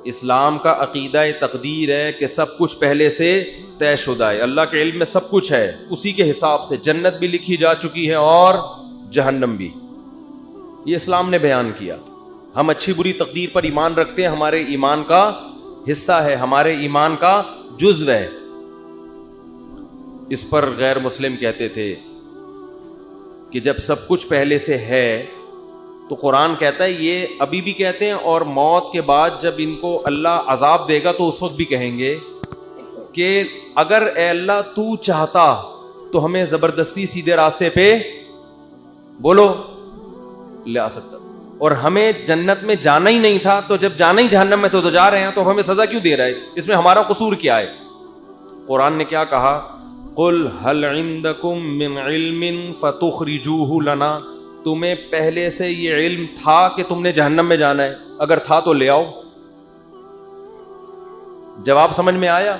اسلام کا عقیدہ تقدیر ہے کہ سب کچھ پہلے سے طے شدہ ہے، اللہ کے علم میں سب کچھ ہے، اسی کے حساب سے جنت بھی لکھی جا چکی ہے اور جہنم بھی. یہ اسلام نے بیان کیا. ہم اچھی بری تقدیر پر ایمان رکھتے ہیں، ہمارے ایمان کا حصہ ہے، ہمارے ایمان کا جزو ہے. اس پر غیر مسلم کہتے تھے کہ جب سب کچھ پہلے سے ہے تو قرآن کہتا ہے یہ ابھی بھی کہتے ہیں، اور موت کے بعد جب ان کو اللہ عذاب دے گا تو اس وقت بھی کہیں گے کہ اگر اے اللہ تو چاہتا تو ہمیں زبردستی سیدھے راستے پہ بولو لے آ سکتا، اور ہمیں جنت میں جانا ہی نہیں تھا، تو جب جانا ہی جہنم میں تو جا رہے ہیں، تو ہمیں سزا کیوں دے رہا ہے؟ اس میں ہمارا قصور کیا ہے؟ قرآن نے کیا کہا؟ قل هل عندکم من علم فتخرجوه لنا، تمہیں پہلے سے یہ علم تھا کہ تم نے جہنم میں جانا ہے؟ اگر تھا تو لے آؤ. جواب سمجھ میں آیا؟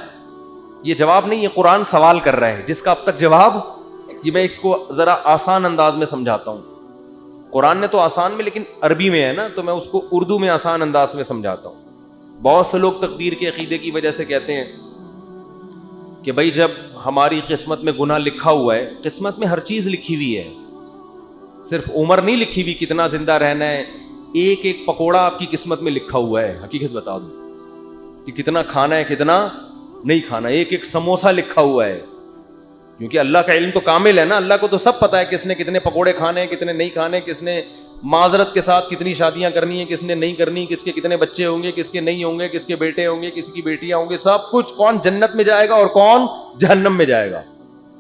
یہ جواب نہیں، یہ قرآن سوال کر رہا ہے جس کا اب تک جواب، یہ میں اس کو ذرا آسان انداز میں سمجھاتا ہوں. قرآن نے تو آسان میں، لیکن عربی میں ہے نا، تو میں اس کو اردو میں آسان انداز میں سمجھاتا ہوں. بہت سے لوگ تقدیر کے عقیدے کی وجہ سے کہتے ہیں کہ بھائی جب ہماری قسمت میں گناہ لکھا ہوا ہے، قسمت میں ہر چیز لکھی ہوئی ہے، صرف عمر نہیں لکھی ہوئی کتنا زندہ رہنا ہے، ایک ایک پکوڑا آپ کی قسمت میں لکھا ہوا ہے. حقیقت بتا دوں کہ کتنا کھانا ہے کتنا نہیں کھانا، ایک ایک سموسہ لکھا ہوا ہے، کیونکہ اللہ کا علم تو کامل ہے نا، اللہ کو تو سب پتا ہے کس نے کتنے پکوڑے کھانے ہیں کتنے نہیں کھانے، کس نے معذرت کے ساتھ کتنی شادیاں کرنی ہیں کس نے نہیں کرنی، کس کے کتنے بچے ہوں گے کس کے نہیں ہوں گے، کس کے بیٹے ہوں گے کس کی بیٹیاں ہوں گے، سب کچھ، کون جنت میں جائے گا اور کون جہنم میں جائے گا،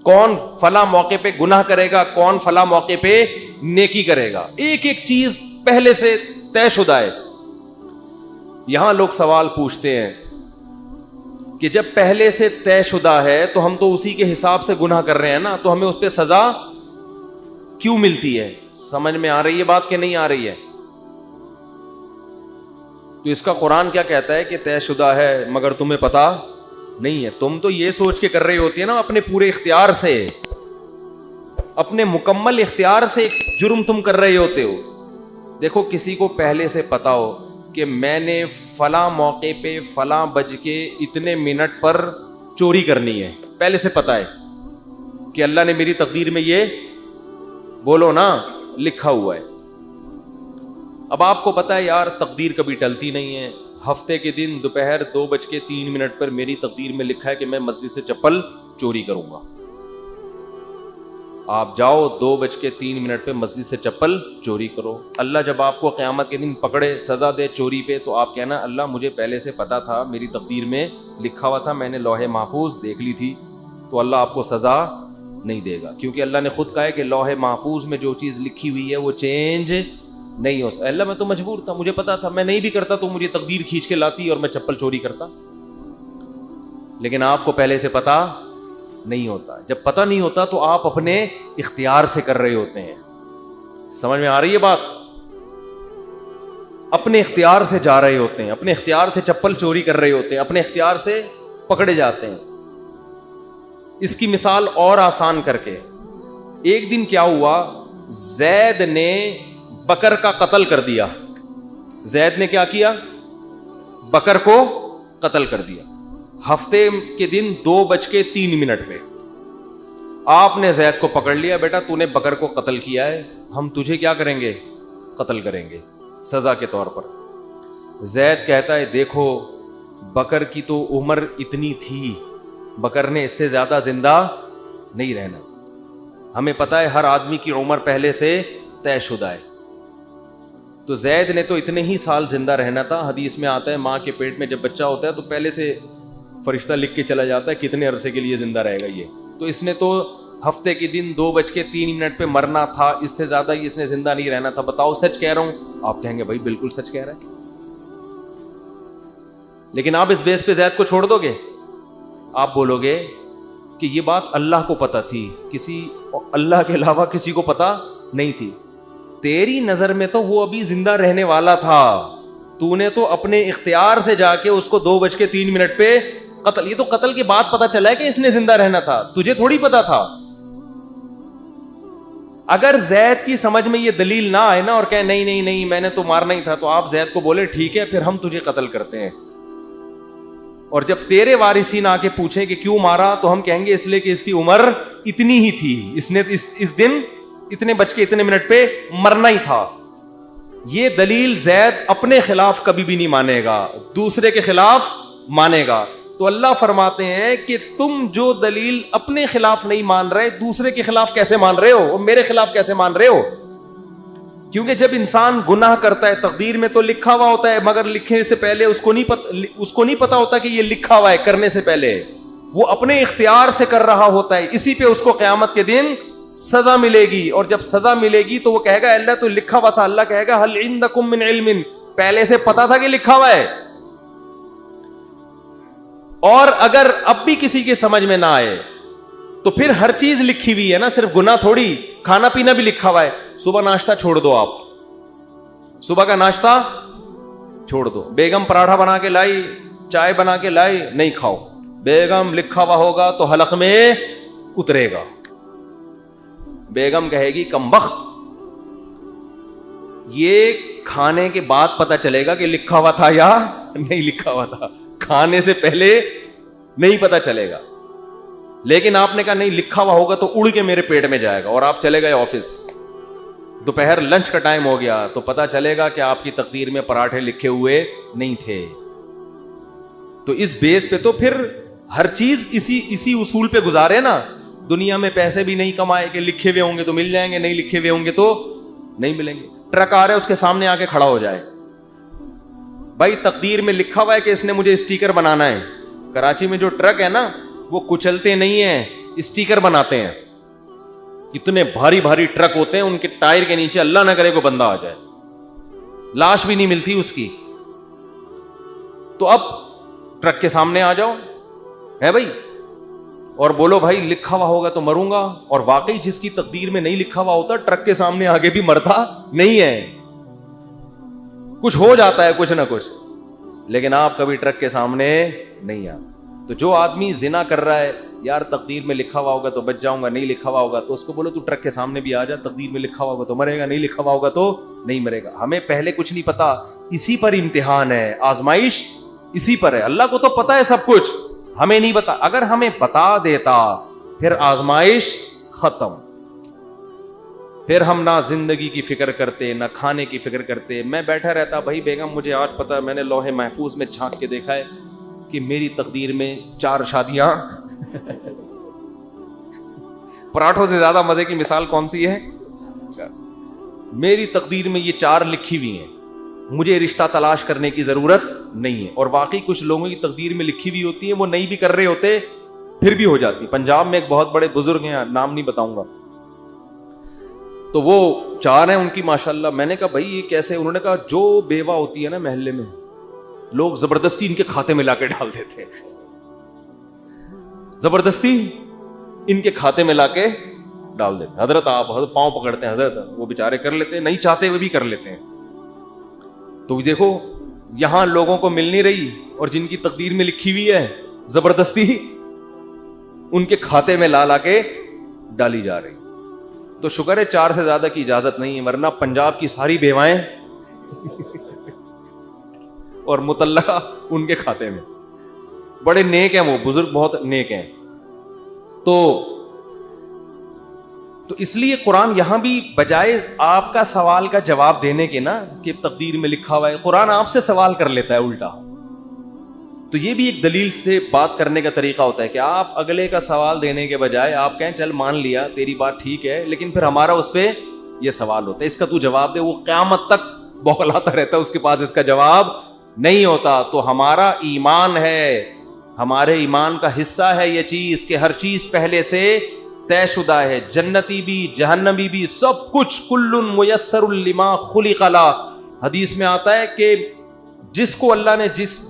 کون فلاں موقع پہ گناہ کرے گا کون فلاں موقع پہ نیکی کرے گا، ایک ایک چیز پہلے سے طے شدہ ہے. یہاں لوگ سوال پوچھتے ہیں کہ جب پہلے سے طے شدہ ہے تو ہم تو اسی کے حساب سے گناہ کر رہے ہیں نا، تو ہمیں اس پہ سزا کیوں ملتی ہے؟ سمجھ میں آ رہی ہے بات کہ نہیں آ رہی ہے؟ تو اس کا قرآن کیا کہتا ہے کہ طے شدہ ہے مگر تمہیں پتا نہیں ہے. تم تو یہ سوچ کے کر رہی ہوتی ہے نا اپنے پورے اختیار سے، اپنے مکمل اختیار سے جرم تم کر رہے ہوتے ہو. دیکھو کسی کو پہلے سے پتا ہو کہ میں نے فلاں موقع پہ فلاں بج کے اتنے منٹ پر چوری کرنی ہے، پہلے سے پتا ہے کہ اللہ نے میری تقدیر میں یہ بولو نا لکھا ہوا ہے. اب آپ کو پتا ہے یار تقدیر کبھی ٹلتی نہیں ہے، ہفتے کے دن دوپہر 2:03 پر میری تقدیر میں لکھا ہے کہ میں مسجد سے چپل چوری کروں گا. آپ جاؤ 2:03 پہ مسجد سے چپل چوری کرو. اللہ جب آپ کو قیامت کے دن پکڑے سزا دے چوری پہ تو آپ کہنا اللہ مجھے پہلے سے پتا تھا، میری تقدیر میں لکھا ہوا تھا، میں نے لوح محفوظ دیکھ لی تھی. تو اللہ آپ کو سزا نہیں دے گا، کیونکہ اللہ نے خود کہا ہے کہ لوح محفوظ میں جو چیز لکھی ہوئی ہے وہ چینج نہیں ہو سکتا. اللہ میں تو مجبور تھا، مجھے پتا تھا، میں نہیں بھی کرتا تو مجھے تقدیر کھینچ کے لاتی اور میں چپل چوری کرتا. لیکن آپ کو پہلے سے پتا نہیں ہوتا. جب پتہ نہیں ہوتا تو آپ اپنے اختیار سے کر رہے ہوتے ہیں. سمجھ میں آ رہی ہے بات؟ اپنے اختیار سے جا رہے ہوتے ہیں، اپنے اختیار سے چپل چوری کر رہے ہوتے ہیں، اپنے اختیار سے پکڑے جاتے ہیں. اس کی مثال اور آسان کر کے، ایک دن کیا ہوا، زید نے بکر کا قتل کر دیا. زید نے کیا کیا؟ بکر کو قتل کر دیا. ہفتے کے دن 2:03 پہ آپ نے زید کو پکڑ لیا، بیٹا تو نے بکر کو قتل کیا ہے، ہم تجھے کیا کریں گے؟ قتل کریں گے سزا کے طور پر. زید کہتا ہے دیکھو بکر کی تو عمر اتنی تھی، بکر نے اس سے زیادہ زندہ نہیں رہنا. ہمیں پتہ ہے ہر آدمی کی عمر پہلے سے طے شدہ ہے، تو زید نے تو اتنے ہی سال زندہ رہنا تھا. حدیث میں آتا ہے ماں کے پیٹ میں جب بچہ ہوتا ہے تو پہلے سے فرشتہ لکھ کے چلا جاتا ہے کتنے عرصے کے لیے زندہ رہے گا یہ. تو اس نے تو ہفتے کے دن 2:03 پہ مرنا تھا، اس سے زیادہ اس نے زندہ نہیں رہنا تھا. بتاؤ سچ کہہ رہا ہوں؟ آپ کہیں گے بھائی بالکل سچ کہہ رہا ہے. لیکن آپ اس بیس پہ زید کو چھوڑ دو گے؟ آپ بولو گے کہ یہ بات اللہ کو پتہ تھی، کسی اللہ کے علاوہ کسی کو پتہ نہیں تھی. تیری نظر میں تو وہ ابھی زندہ رہنے والا تھا، تو نے تو اپنے اختیار سے جا کے اس کو 2:03 پہ قتل. یہ تو قتل کے بعد پتا چلا ہے کہ اس نے زندہ رہنا تھا، تجھے تھوڑی پتا تھا. اگر زید کی سمجھ میں یہ دلیل نہ آئے نا اور کہے نہیں نہیں نہیں میں نے تو مارنا ہی تھا، تو آپ زید کو بولے ٹھیک ہے پھر ہم تجھے قتل کرتے ہیں. اور جب تیرے وارثین آ کے پوچھیں کہ کیوں مارا تو ہم کہیں گے اس لیے کہ اس کی عمر اتنی ہی تھی, اس نے اس دن اتنے بج کے اتنے منٹ پہ مرنا ہی تھا. یہ دلیل زید اپنے خلاف کبھی بھی نہیں مانے گا, دوسرے کے خلاف مانے گا. تو اللہ فرماتے ہیں کہ تم جو دلیل اپنے خلاف نہیں مان رہے, دوسرے کے خلاف کیسے مان رہے ہو, اور میرے خلاف کیسے مان رہے ہو؟ کیونکہ جب انسان گناہ کرتا ہے تقدیر میں تو لکھا ہوا ہوتا ہے, مگر لکھنے سے پہلے اس کو نہیں پتا ہوتا کہ یہ لکھا ہوا ہے. کرنے سے پہلے وہ اپنے اختیار سے کر رہا ہوتا ہے, اسی پہ اس کو قیامت کے دن سزا ملے گی. اور جب سزا ملے گی تو وہ کہے گا اللہ تو لکھا ہوا تھا. اللہ کہے گا ہل عندکم من علم, پہلے سے پتا تھا کہ لکھا ہوا ہے. اور اگر اب بھی کسی کے سمجھ میں نہ آئے تو پھر ہر چیز لکھی ہوئی ہے نا, صرف گناہ تھوڑی, کھانا پینا بھی لکھا ہوا ہے. صبح ناشتہ چھوڑ دو, آپ صبح کا ناشتہ چھوڑ دو. بیگم پراٹھا بنا کے لائی, چائے بنا کے لائی, نہیں کھاؤ. بیگم لکھا ہوا ہوگا تو حلق میں اترے گا. بیگم کہے گی کم بخت, یہ کھانے کے بعد پتا چلے گا کہ لکھا ہوا تھا یا نہیں لکھا ہوا تھا, کھانے سے پہلے نہیں پتا چلے گا. لیکن آپ نے کہا نہیں لکھا ہوا ہوگا تو اڑ کے میرے پیٹ میں جائے گا, اور آپ چلے گئے آفس, دوپہر لنچ کا ٹائم ہو گیا تو پتا چلے گا کہ آپ کی تقدیر میں پراٹھے لکھے ہوئے نہیں تھے. تو اس بیس پہ تو پھر ہر چیز اسی اصول پہ گزارے نا. دنیا میں پیسے بھی نہیں کمائے کہ لکھے ہوئے ہوں گے تو مل جائیں گے, نہیں لکھے ہوئے ہوں گے تو نہیں ملیں گے. ٹرک آ رہا ہے, اس کے سامنے آ کے کھڑا ہو جائے, بھائی تقدیر میں لکھا ہوا ہے کہ اس نے مجھے اسٹیکر بنانا ہے. کراچی میں جو ٹرک ہے نا وہ کچلتے نہیں ہیں, اسٹیکر بناتے ہیں. اتنے بھاری بھاری ٹرک ہوتے ہیں, ان کے ٹائر کے نیچے اللہ نہ کرے کوئی بندہ آ جائے, لاش بھی نہیں ملتی اس کی. تو اب ٹرک کے سامنے آ جاؤ ہے بھائی, اور بولو بھائی لکھا ہوا ہوگا تو مروں گا. اور واقعی جس کی تقدیر میں نہیں لکھا ہوا ہوتا ٹرک کے سامنے آگے بھی مرتا نہیں ہے, کچھ ہو جاتا ہے کچھ نہ کچھ, لیکن آپ کبھی ٹرک کے سامنے نہیں آتے. تو جو آدمی زنا کر رہا ہے, یار تقدیر میں لکھا ہوا ہوگا تو بچ جاؤں گا, نہیں لکھا ہوا ہوگا تو اس کو بولو تو ٹرک کے سامنے بھی آ جا, تقدیر میں لکھا ہوا ہوگا تو مرے گا, نہیں لکھا ہوا ہوگا تو نہیں مرے گا. ہمیں پہلے کچھ نہیں پتا, اسی پر امتحان ہے, آزمائش اسی پر ہے. اللہ کو تو پتا ہے سب کچھ, ہمیں نہیں پتا. اگر ہمیں بتا دیتا پھر آزمائش ختم, پھر ہم نہ زندگی کی فکر کرتے نہ کھانے کی فکر کرتے. میں بیٹھا رہتا, بھائی بیگم مجھے آج پتا ہے, میں نے لوح محفوظ میں جھانک کے دیکھا ہے کہ میری تقدیر میں 4 شادیاں. پراٹھوں سے زیادہ مزے کی مثال کون سی ہے؟ میری تقدیر میں یہ 4 لکھی ہوئی ہیں, مجھے رشتہ تلاش کرنے کی ضرورت نہیں ہے. اور واقعی کچھ لوگوں کی تقدیر میں لکھی ہوئی ہوتی ہیں, وہ نہیں بھی کر رہے ہوتے پھر بھی ہو جاتی. پنجاب میں ایک بہت بڑے بزرگ ہیں, نام نہیں بتاؤں گا, تو وہ 4 ہیں ان کی ماشاءاللہ. میں نے کہا بھائی یہ کیسے؟ انہوں نے کہا جو بیوہ ہوتی ہے نا محلے میں, لوگ زبردستی ان کے کھاتے میں لا کے ڈال دیتے ہیں, زبردستی ان کے کھاتے میں لا کے ڈال دیتے ہیں. حضرت آپ پاؤں پکڑتے ہیں, حضرت وہ بیچارے کر لیتے ہیں, نہیں چاہتے ہوئے بھی کر لیتے ہیں. تو دیکھو یہاں لوگوں کو مل نہیں رہی, اور جن کی تقدیر میں لکھی ہوئی ہے زبردستی ان کے کھاتے میں لا کے ڈالی جا رہی. تو شکر ہے 4 سے زیادہ کی اجازت نہیں ہے, ورنہ پنجاب کی ساری بیوائیں اور مطلقہ ان کے کھاتے میں. بڑے نیک ہیں وہ بزرگ, بہت نیک ہیں. تو اس لیے قرآن یہاں بھی بجائے آپ کا سوال کا جواب دینے کے نا کہ تقدیر میں لکھا ہوا ہے, قرآن آپ سے سوال کر لیتا ہے الٹا. تو یہ بھی ایک دلیل سے بات کرنے کا طریقہ ہوتا ہے کہ آپ اگلے کا سوال دینے کے بجائے آپ کہیں چل مان لیا تیری بات ٹھیک ہے, لیکن پھر ہمارا اس پہ یہ سوال ہوتا ہے, اس کا تو جواب دے. وہ قیامت تک بوکھلاتا رہتا ہے, اس کے پاس اس کا جواب نہیں ہوتا. تو ہمارا ایمان ہے, ہمارے ایمان کا حصہ ہے یہ چیز کہ ہر چیز پہلے سے طے شدہ ہے, جنتی بھی جہنمی بھی سب کچھ. کل میسر لما خلق لا, حدیث میں آتا ہے کہ جس کو اللہ نے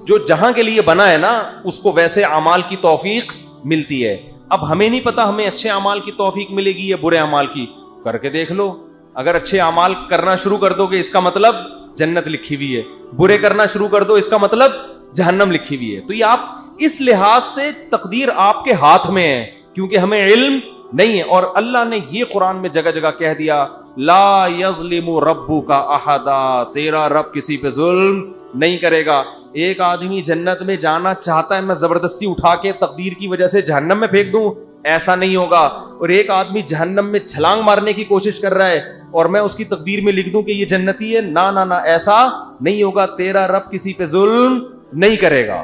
جو جہاں کے لیے بنا ہے نا اس کو ویسے اعمال کی توفیق ملتی ہے. اب ہمیں نہیں پتا ہمیں اچھے اعمال کی توفیق ملے گی یا برے اعمال کی, کر کے دیکھ لو. اگر اچھے اعمال کرنا شروع کر دو گے اس کا مطلب جنت لکھی ہوئی ہے, برے کرنا شروع کر دو اس کا مطلب جہنم لکھی ہوئی ہے. تو یہ آپ اس لحاظ سے تقدیر آپ کے ہاتھ میں ہے کیونکہ ہمیں علم نہیں ہے. اور اللہ نے یہ قرآن میں جگہ جگہ کہہ دیا لا یظلم ربک احدا, تیرا رب کسی پہ ظلم نہیں کرے گا. ایک آدمی جنت میں جانا چاہتا ہے, میں زبردستی اٹھا کے تقدیر کی وجہ سے جہنم میں پھینک دوں, ایسا نہیں ہوگا. اور ایک آدمی جہنم میں چھلانگ مارنے کی کوشش کر رہا ہے اور میں اس کی تقدیر میں لکھ دوں کہ یہ جنتی ہے, نہ نہ نہ, ایسا نہیں ہوگا. تیرا رب کسی پہ ظلم نہیں کرے گا.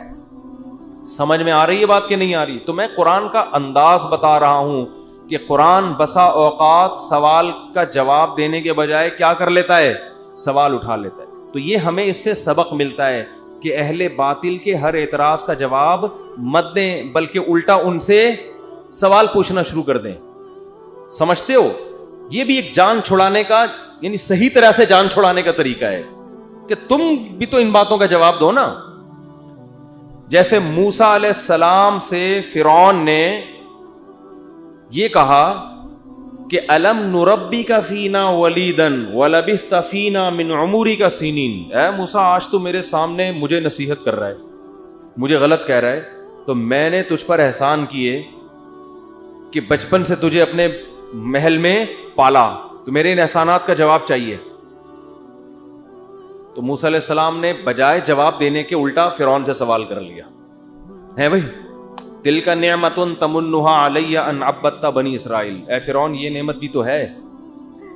سمجھ میں آ رہی ہے بات کہ نہیں آ رہی؟ تو میں قرآن کا انداز بتا رہا ہوں کہ قرآن بسا اوقات سوال کا جواب دینے کے بجائے کیا کر لیتا ہے, سوال اٹھا لیتا ہے. تو یہ ہمیں اس سے سبق ملتا ہے کہ اہل باطل کے ہر اعتراض کا جواب مت دیں, بلکہ الٹا ان سے سوال پوچھنا شروع کر دیں. سمجھتے ہو؟ یہ بھی ایک جان چھڑانے کا, یعنی صحیح طرح سے جان چھڑانے کا طریقہ ہے کہ تم بھی تو ان باتوں کا جواب دو نا. جیسے موسیٰ علیہ السلام سے فرعون نے یہ کہا کہ الم نربک فینا ولیدا ولبثت فینا من عمرک سنین. اے موسیٰ, آج تو میرے سامنے مجھے نصیحت کر رہا ہے, مجھے غلط کہہ رہا ہے, تو میں نے تجھ پر احسان کیے کہ بچپن سے تجھے اپنے محل میں پالا, تو میرے ان احسانات کا جواب چاہیے. تو موسیٰ علیہ السلام نے بجائے جواب دینے کے الٹا فرعون سے سوال کر لیا ہے بھائی, تلک نعمت تمنها علی ان عبدت بنی اسرائیل. اے فرعون, یہ نعمت بھی تو ہے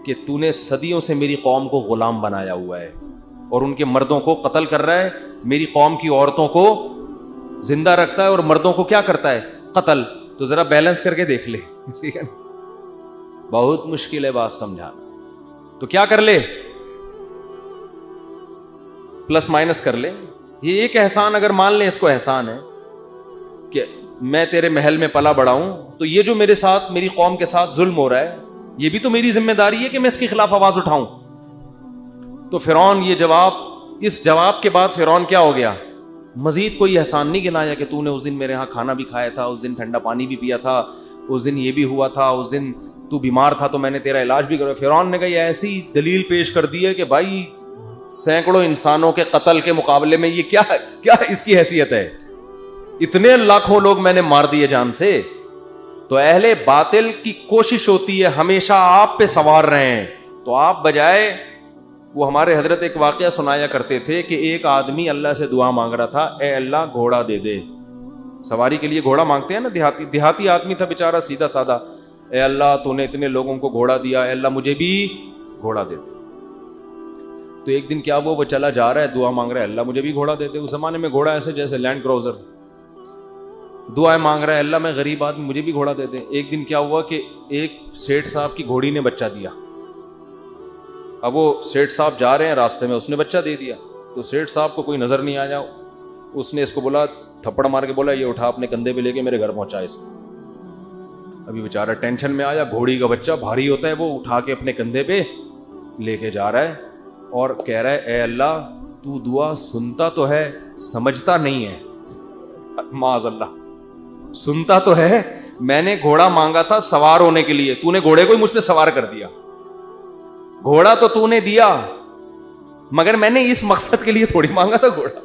کہ تو نے صدیوں سے میری قوم کو غلام بنایا ہوا ہے اور ان کے مردوں کو قتل کر رہا ہے, میری قوم کی عورتوں کو زندہ رکھتا ہے اور مردوں کو کیا کرتا ہے, قتل. تو ذرا بیلنس کر کے دیکھ لے, ٹھیک ہے نا؟ بہت مشکل ہے بات سمجھانا. تو کیا کر لے, پلس مائنس کر لے. یہ ایک احسان اگر مان لیں اس کو احسان ہے کہ میں تیرے محل میں پلا بڑا ہوں, تو یہ جو میرے ساتھ میری قوم کے ساتھ ظلم ہو رہا ہے, یہ بھی تو میری ذمہ داری ہے کہ میں اس کے خلاف آواز اٹھاؤں. تو فرعون یہ جواب, اس جواب کے بعد فرعون کیا ہو گیا, مزید کوئی احسان نہیں گنایا کہ تو نے اس دن میرے ہاں کھانا بھی کھایا تھا, اس دن ٹھنڈا پانی بھی پیا تھا, اس دن یہ بھی ہوا تھا, اس دن تو بیمار تھا تو میں نے تیرا علاج بھی کروایا. فرعون نے کہا یہ ایسی دلیل پیش کر دی ہے کہ بھائی سینکڑوں انسانوں کے قتل کے مقابلے میں یہ کیا اس کی حیثیت ہے, اتنے لاکھوں لوگ میں نے مار دیے جان سے. تو اہل باطل کی کوشش ہوتی ہے ہمیشہ آپ پہ سوار رہے ہیں, تو آپ بجائے, وہ ہمارے حضرت ایک واقعہ سنایا کرتے تھے کہ ایک آدمی اللہ سے دعا مانگ رہا تھا, اے اللہ گھوڑا دے دے. سواری کے لیے گھوڑا مانگتے ہیں نا, دیہاتی آدمی تھا بیچارہ, سیدھا سادہ, اے اللہ تو نے اتنے لوگوں کو گھوڑا دیا, اے اللہ مجھے بھی گھوڑا دے دے. تو ایک دن کیا وہ چلا جا رہا ہے, دعا مانگ رہا ہے, اللہ مجھے بھی گھوڑا دے دے. اس زمانے میں گھوڑا ایسے جیسے لینڈ کروزر, دعائیں مانگ رہا ہے, اللہ میں غریب آدمی مجھے بھی گھوڑا دے دے. ایک دن کیا ہوا کہ ایک سیٹھ صاحب کی گھوڑی نے بچہ دیا. اب وہ سیٹھ صاحب جا رہے ہیں راستے میں, اس نے بچہ دے دیا. تو سیٹھ صاحب کو کوئی نظر نہیں آیا, اس نے اس کو بولا, تھپڑ مار کے بولا یہ اٹھا اپنے کندھے پہ لے کے میرے گھر پہنچا اس کو. ابھی بیچارہ ٹینشن میں آیا, گھوڑی کا بچہ بھاری ہوتا ہے, وہ اٹھا کے اپنے کندھے پہ لے کے جا رہا ہے اور کہہ رہا ہے اے اللہ تو دعا سنتا تو ہے, سمجھتا نہیں ہے. معاذ اللہ, سنتا تو ہے, میں نے گھوڑا مانگا تھا سوار ہونے کے لیے, تو نے گھوڑے کو ہی مجھ پہ سوار کر دیا. گھوڑا تو نے دیا مگر میں نے اس مقصد کے لیے تھوڑی مانگا تھا گھوڑا.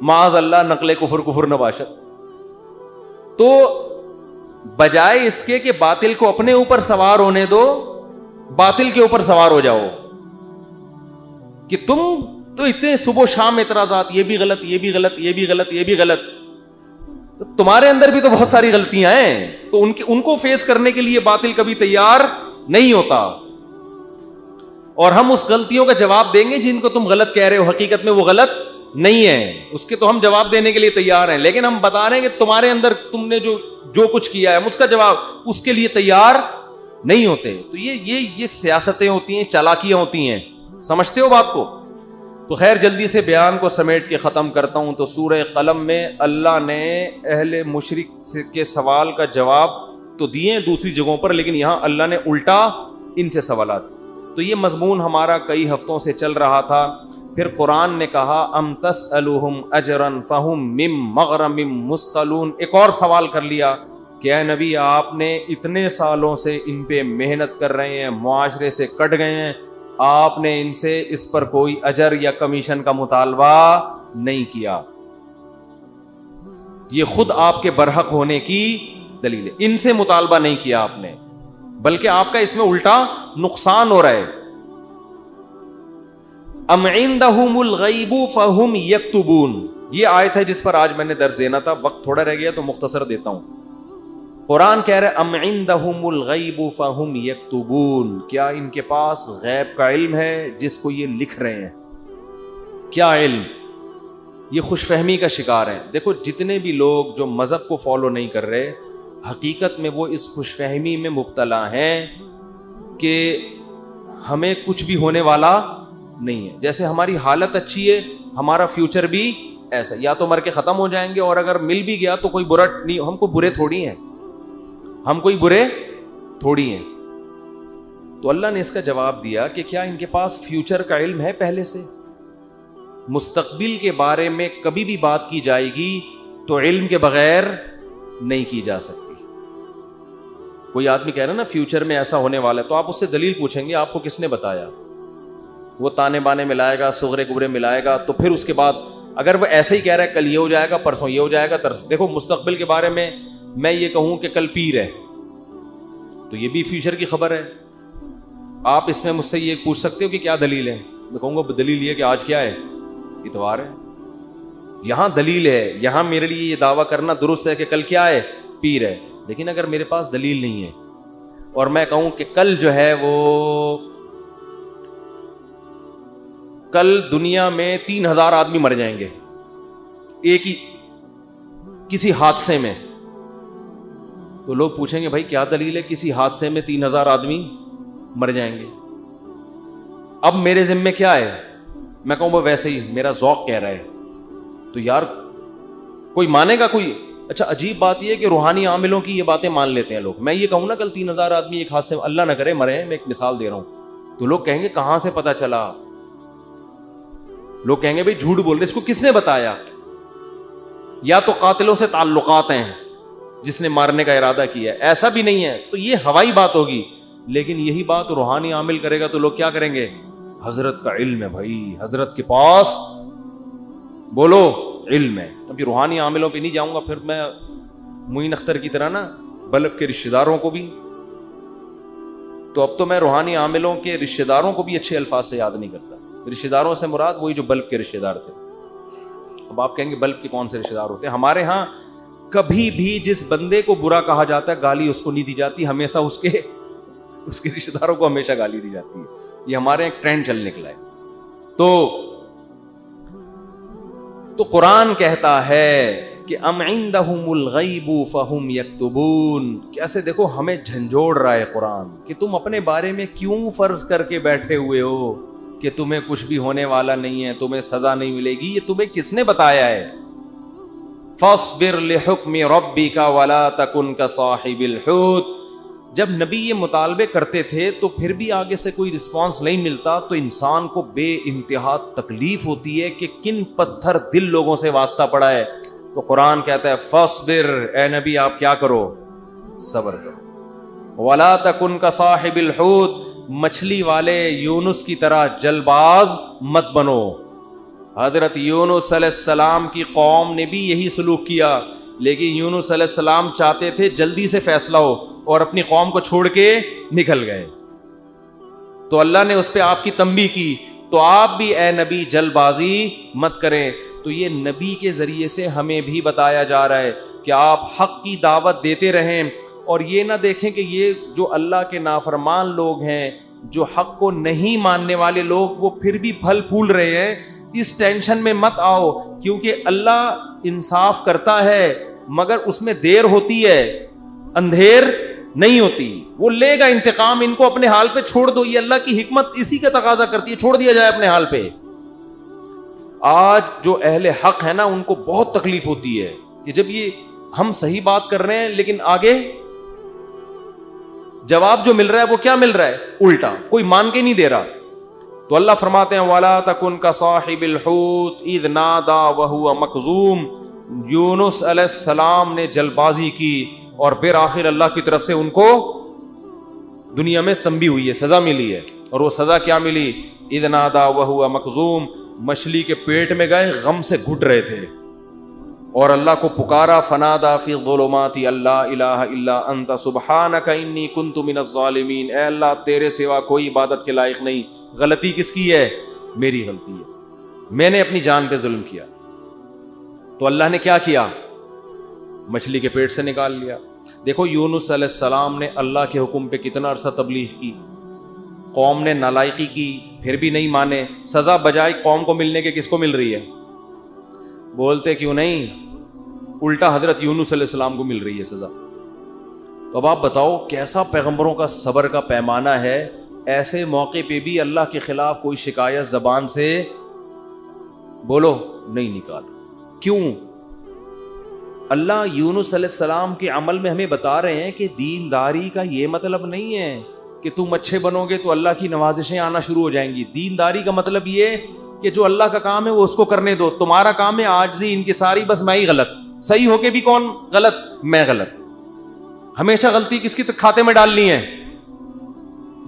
معاذ اللہ, نقل کفر نباشت. تو بجائے اس کے کہ باطل کو اپنے اوپر سوار ہونے دو, باطل کے اوپر سوار ہو جاؤ کہ تم تو اتنے صبح و شام اعتراضات, یہ بھی غلط, یہ بھی غلط, یہ بھی غلط, یہ بھی غلط. تو تمہارے اندر بھی تو بہت ساری غلطیاں ہیں, تو ان کو فیس کرنے کے لیے باطل کبھی تیار نہیں ہوتا. اور ہم اس غلطیوں کا جواب دیں گے جن کو تم غلط کہہ رہے ہو, حقیقت میں وہ غلط نہیں ہے, اس کے تو ہم جواب دینے کے لیے تیار ہیں. لیکن ہم بتا رہے ہیں کہ تمہارے اندر تم نے جو کچھ کیا ہے, ہم اس کا جواب اس کے لیے تیار نہیں ہوتے. تو یہ سیاستیں ہوتی ہیں, چالاکیاں ہوتی ہیں. سمجھتے ہو بات کو؟ تو خیر جلدی سے بیان کو سمیٹ کے ختم کرتا ہوں. تو سورہ قلم میں اللہ نے اہل مشرک کے سوال کا جواب تو دیے دوسری جگہوں پر, لیکن یہاں اللہ نے الٹا ان سے سوالات. تو یہ مضمون ہمارا کئی ہفتوں سے چل رہا تھا. پھر قرآن نے کہا ام تسألہم اجرا فہم من مغرم مثقلون. ایک اور سوال کر لیا کہ اے نبی آپ نے اتنے سالوں سے ان پہ محنت کر رہے ہیں, معاشرے سے کٹ گئے ہیں, آپ نے ان سے اس پر کوئی اجر یا کمیشن کا مطالبہ نہیں کیا. یہ خود آپ کے برحق ہونے کی دلیل ہے. ان سے مطالبہ نہیں کیا آپ نے, بلکہ آپ کا اس میں الٹا نقصان ہو رہا ہے. ام عندہم الغیب فہم یکتبون، یہ آیت ہے جس پر آج میں نے درس دینا تھا، وقت تھوڑا رہ گیا تو مختصر دیتا ہوں. قرآن کہہ رہے ام عندہم الغیب فہم یکتبون، کیا ان کے پاس غیب کا علم ہے جس کو یہ لکھ رہے ہیں؟ کیا علم؟ یہ خوش فہمی کا شکار ہیں. دیکھو جتنے بھی لوگ جو مذہب کو فالو نہیں کر رہے، حقیقت میں وہ اس خوش فہمی میں مبتلا ہیں کہ ہمیں کچھ بھی ہونے والا نہیں ہے. جیسے ہماری حالت اچھی ہے، ہمارا فیوچر بھی ایسا، یا تو مر کے ختم ہو جائیں گے، اور اگر مل بھی گیا تو کوئی برا نہیں، ہم کو برے تھوڑی ہیں، ہم کوئی برے تھوڑی ہیں. تو اللہ نے اس کا جواب دیا کہ کیا ان کے پاس فیوچر کا علم ہے؟ پہلے سے مستقبل کے بارے میں کبھی بھی بات کی جائے گی تو علم کے بغیر نہیں کی جا سکتی. کوئی آدمی کہہ رہا ہے نا فیوچر میں ایسا ہونے والا ہے، تو آپ اس سے دلیل پوچھیں گے آپ کو کس نے بتایا؟ وہ تانے بانے ملائے گا، صغرے کبرے ملائے گا، تو پھر اس کے بعد اگر وہ ایسے ہی کہہ رہا ہے کل یہ ہو جائے گا، پرسوں یہ ہو جائے گا، دیکھو مستقبل کے بارے میں یہ کہوں کہ کل پیر ہے تو یہ بھی فیوچر کی خبر ہے. آپ اس میں مجھ سے یہ پوچھ سکتے ہو کہ کیا دلیل ہے؟ میں کہوں گا دلیل یہ کہ آج کیا ہے؟ اتوار ہے. یہاں دلیل ہے، یہاں میرے لیے یہ دعویٰ کرنا درست ہے کہ کل کیا ہے؟ پیر ہے. لیکن اگر میرے پاس دلیل نہیں ہے اور میں کہوں کہ کل جو ہے وہ کل دنیا میں 3000 آدمی مر جائیں گے ایک ہی کسی حادثے میں، تو لوگ پوچھیں گے بھائی کیا دلیل ہے کسی حادثے میں 3000 آدمی مر جائیں گے؟ اب میرے ذمے کیا ہے؟ میں کہوں وہ ویسے ہی میرا ذوق کہہ رہا ہے، تو یار کوئی مانے گا کوئی؟ اچھا عجیب بات یہ ہے کہ روحانی عاملوں کی یہ باتیں مان لیتے ہیں لوگ. میں یہ کہوں نا کل 3000 آدمی ایک حادثے میں، اللہ نہ کرے مرے ہیں، میں ایک مثال دے رہا ہوں، تو لوگ کہیں گے کہاں سے پتا چلا؟ لوگ کہیں گے بھائی جھوٹ بول رہے، اس کو کس نے بتایا؟ یا تو قاتلوں سے تعلقات ہیں جس نے مارنے کا ارادہ کیا ہے، ایسا بھی نہیں ہے تو یہ ہوائی بات ہوگی. لیکن یہی بات روحانی عامل کرے گا تو لوگ کیا کریں گے؟ حضرت کا علم ہے بھائی، حضرت کے پاس بولو علم ہے. ابھی روحانی عاملوں پہ نہیں جاؤں گا، پھر میں معین اختر کی طرح نا بلب کے رشتہ داروں کو بھی، تو اب تو میں روحانی عاملوں کے رشتہ داروں کو بھی اچھے الفاظ سے یاد نہیں کرتا. رشتہ داروں سے مراد وہی جو بلب کے رشتہ دار تھے. اب آپ کہیں گے بلب کے کون سے رشتہ دار ہوتے ہیں؟ ہمارے ہاں کبھی بھی جس بندے کو برا کہا جاتا ہے گالی اس کو نہیں دی جاتی، ہمیشہ اس کے رشتہ داروں کو ہمیشہ گالی دی جاتی ہے. یہ ہمارے ایک ٹرینڈ چل نکلا ہے. تو قرآن کہتا ہے کہ ام عندہم الغیب فہم یکتبون. کیسے دیکھو ہمیں جھنجھوڑ رہا ہے قرآن کہ تم اپنے بارے میں کیوں فرض کر کے بیٹھے ہوئے ہو کہ تمہیں کچھ بھی ہونے والا نہیں ہے، تمہیں سزا نہیں ملے گی. یہ تمہیں کس نے بتایا ہے؟ فاصبر لحکم ربک ولا تکن کصاحب الحوت. جب نبی یہ مطالبے کرتے تھے تو پھر بھی آگے سے کوئی رسپانس نہیں ملتا تو انسان کو بے انتہا تکلیف ہوتی ہے کہ کن پتھر دل لوگوں سے واسطہ پڑا ہے. تو قرآن کہتا ہے فاصبر، اے نبی آپ کیا کرو؟ صبر کرو. ولا تکن کصاحب الحوت، مچھلی والے یونس کی طرح جل باز مت بنو. حضرت یونس علیہ السلام کی قوم نے بھی یہی سلوک کیا، لیکن یونس علیہ السلام چاہتے تھے جلدی سے فیصلہ ہو اور اپنی قوم کو چھوڑ کے نکل گئے. تو اللہ نے اس پہ آپ کی تنبیہ کی. تو آپ بھی اے نبی جل بازی مت کریں. تو یہ نبی کے ذریعے سے ہمیں بھی بتایا جا رہا ہے کہ آپ حق کی دعوت دیتے رہیں، اور یہ نہ دیکھیں کہ یہ جو اللہ کے نافرمان لوگ ہیں، جو حق کو نہیں ماننے والے لوگ، وہ پھر بھی پھل پھول رہے ہیں. اس ٹینشن میں مت آؤ، کیونکہ اللہ انصاف کرتا ہے مگر اس میں دیر ہوتی ہے، اندھیر نہیں ہوتی. وہ لے گا انتقام. ان کو اپنے حال پہ چھوڑ دو. یہ اللہ کی حکمت اسی کا تقاضا کرتی ہے، چھوڑ دیا جائے اپنے حال پہ. آج جو اہل حق ہے نا ان کو بہت تکلیف ہوتی ہے کہ جب یہ ہم صحیح بات کر رہے ہیں لیکن آگے جواب جو مل رہا ہے وہ کیا مل رہا ہے؟ الٹا. کوئی مان کے نہیں دے رہا. تو اللہ فرماتے ہیں وَلَا تَكُنْ كَصَاحِبِ الْحُوتِ إِذْ نَادَى وَهُوَ مَكْظُومٌ. یونس علیہ السلام نے جل بازی کی اور بالآخر اللہ کی طرف سے ان کو دنیا میں تنبیہ ہوئی ہے، سزا ملی ہے. اور وہ سزا کیا ملی؟ اذ نادا وہو مخزوم. مچھلی کے پیٹ میں گئے، غم سے گھٹ رہے تھے اور اللہ کو پکارا. فنادا فی الظلمات اللہ الہ الا انت سبحانک انی کنت من الظالمین. اے اللہ تیرے سوا کوئی عبادت کے لائق نہیں. غلطی کس کی ہے؟ میری غلطی ہے, میں نے اپنی جان پہ ظلم کیا. تو اللہ نے کیا کیا؟ مچھلی کے پیٹ سے نکال لیا. دیکھو یونس علیہ السلام نے اللہ کے حکم پہ کتنا عرصہ تبلیغ کی, قوم نے نالائقی کی, پھر بھی نہیں مانے. سزا بجائے قوم کو ملنے کے کس کو مل رہی ہے؟ بولتے کیوں نہیں؟ الٹا حضرت یونس علیہ السلام کو مل رہی ہے سزا. تو اب آپ بتاؤ کیسا پیغمبروں کا صبر کا پیمانہ ہے. ایسے موقع پہ بھی اللہ کے خلاف کوئی شکایت زبان سے بولو نہیں نکال. کیوں؟ اللہ یونس علیہ السلام کے عمل میں ہمیں بتا رہے ہیں کہ دینداری کا یہ مطلب نہیں ہے کہ تم اچھے بنو گے تو اللہ کی نوازشیں آنا شروع ہو جائیں گی. دینداری کا مطلب یہ کہ جو اللہ کا کام ہے وہ اس کو کرنے دو. تمہارا کام ہے عاجزی انکساری, بس میں ہی غلط, صحیح ہو کے بھی کون غلط؟ میں غلط. ہمیشہ غلطی کس کی کھاتے میں ڈالنی ہے؟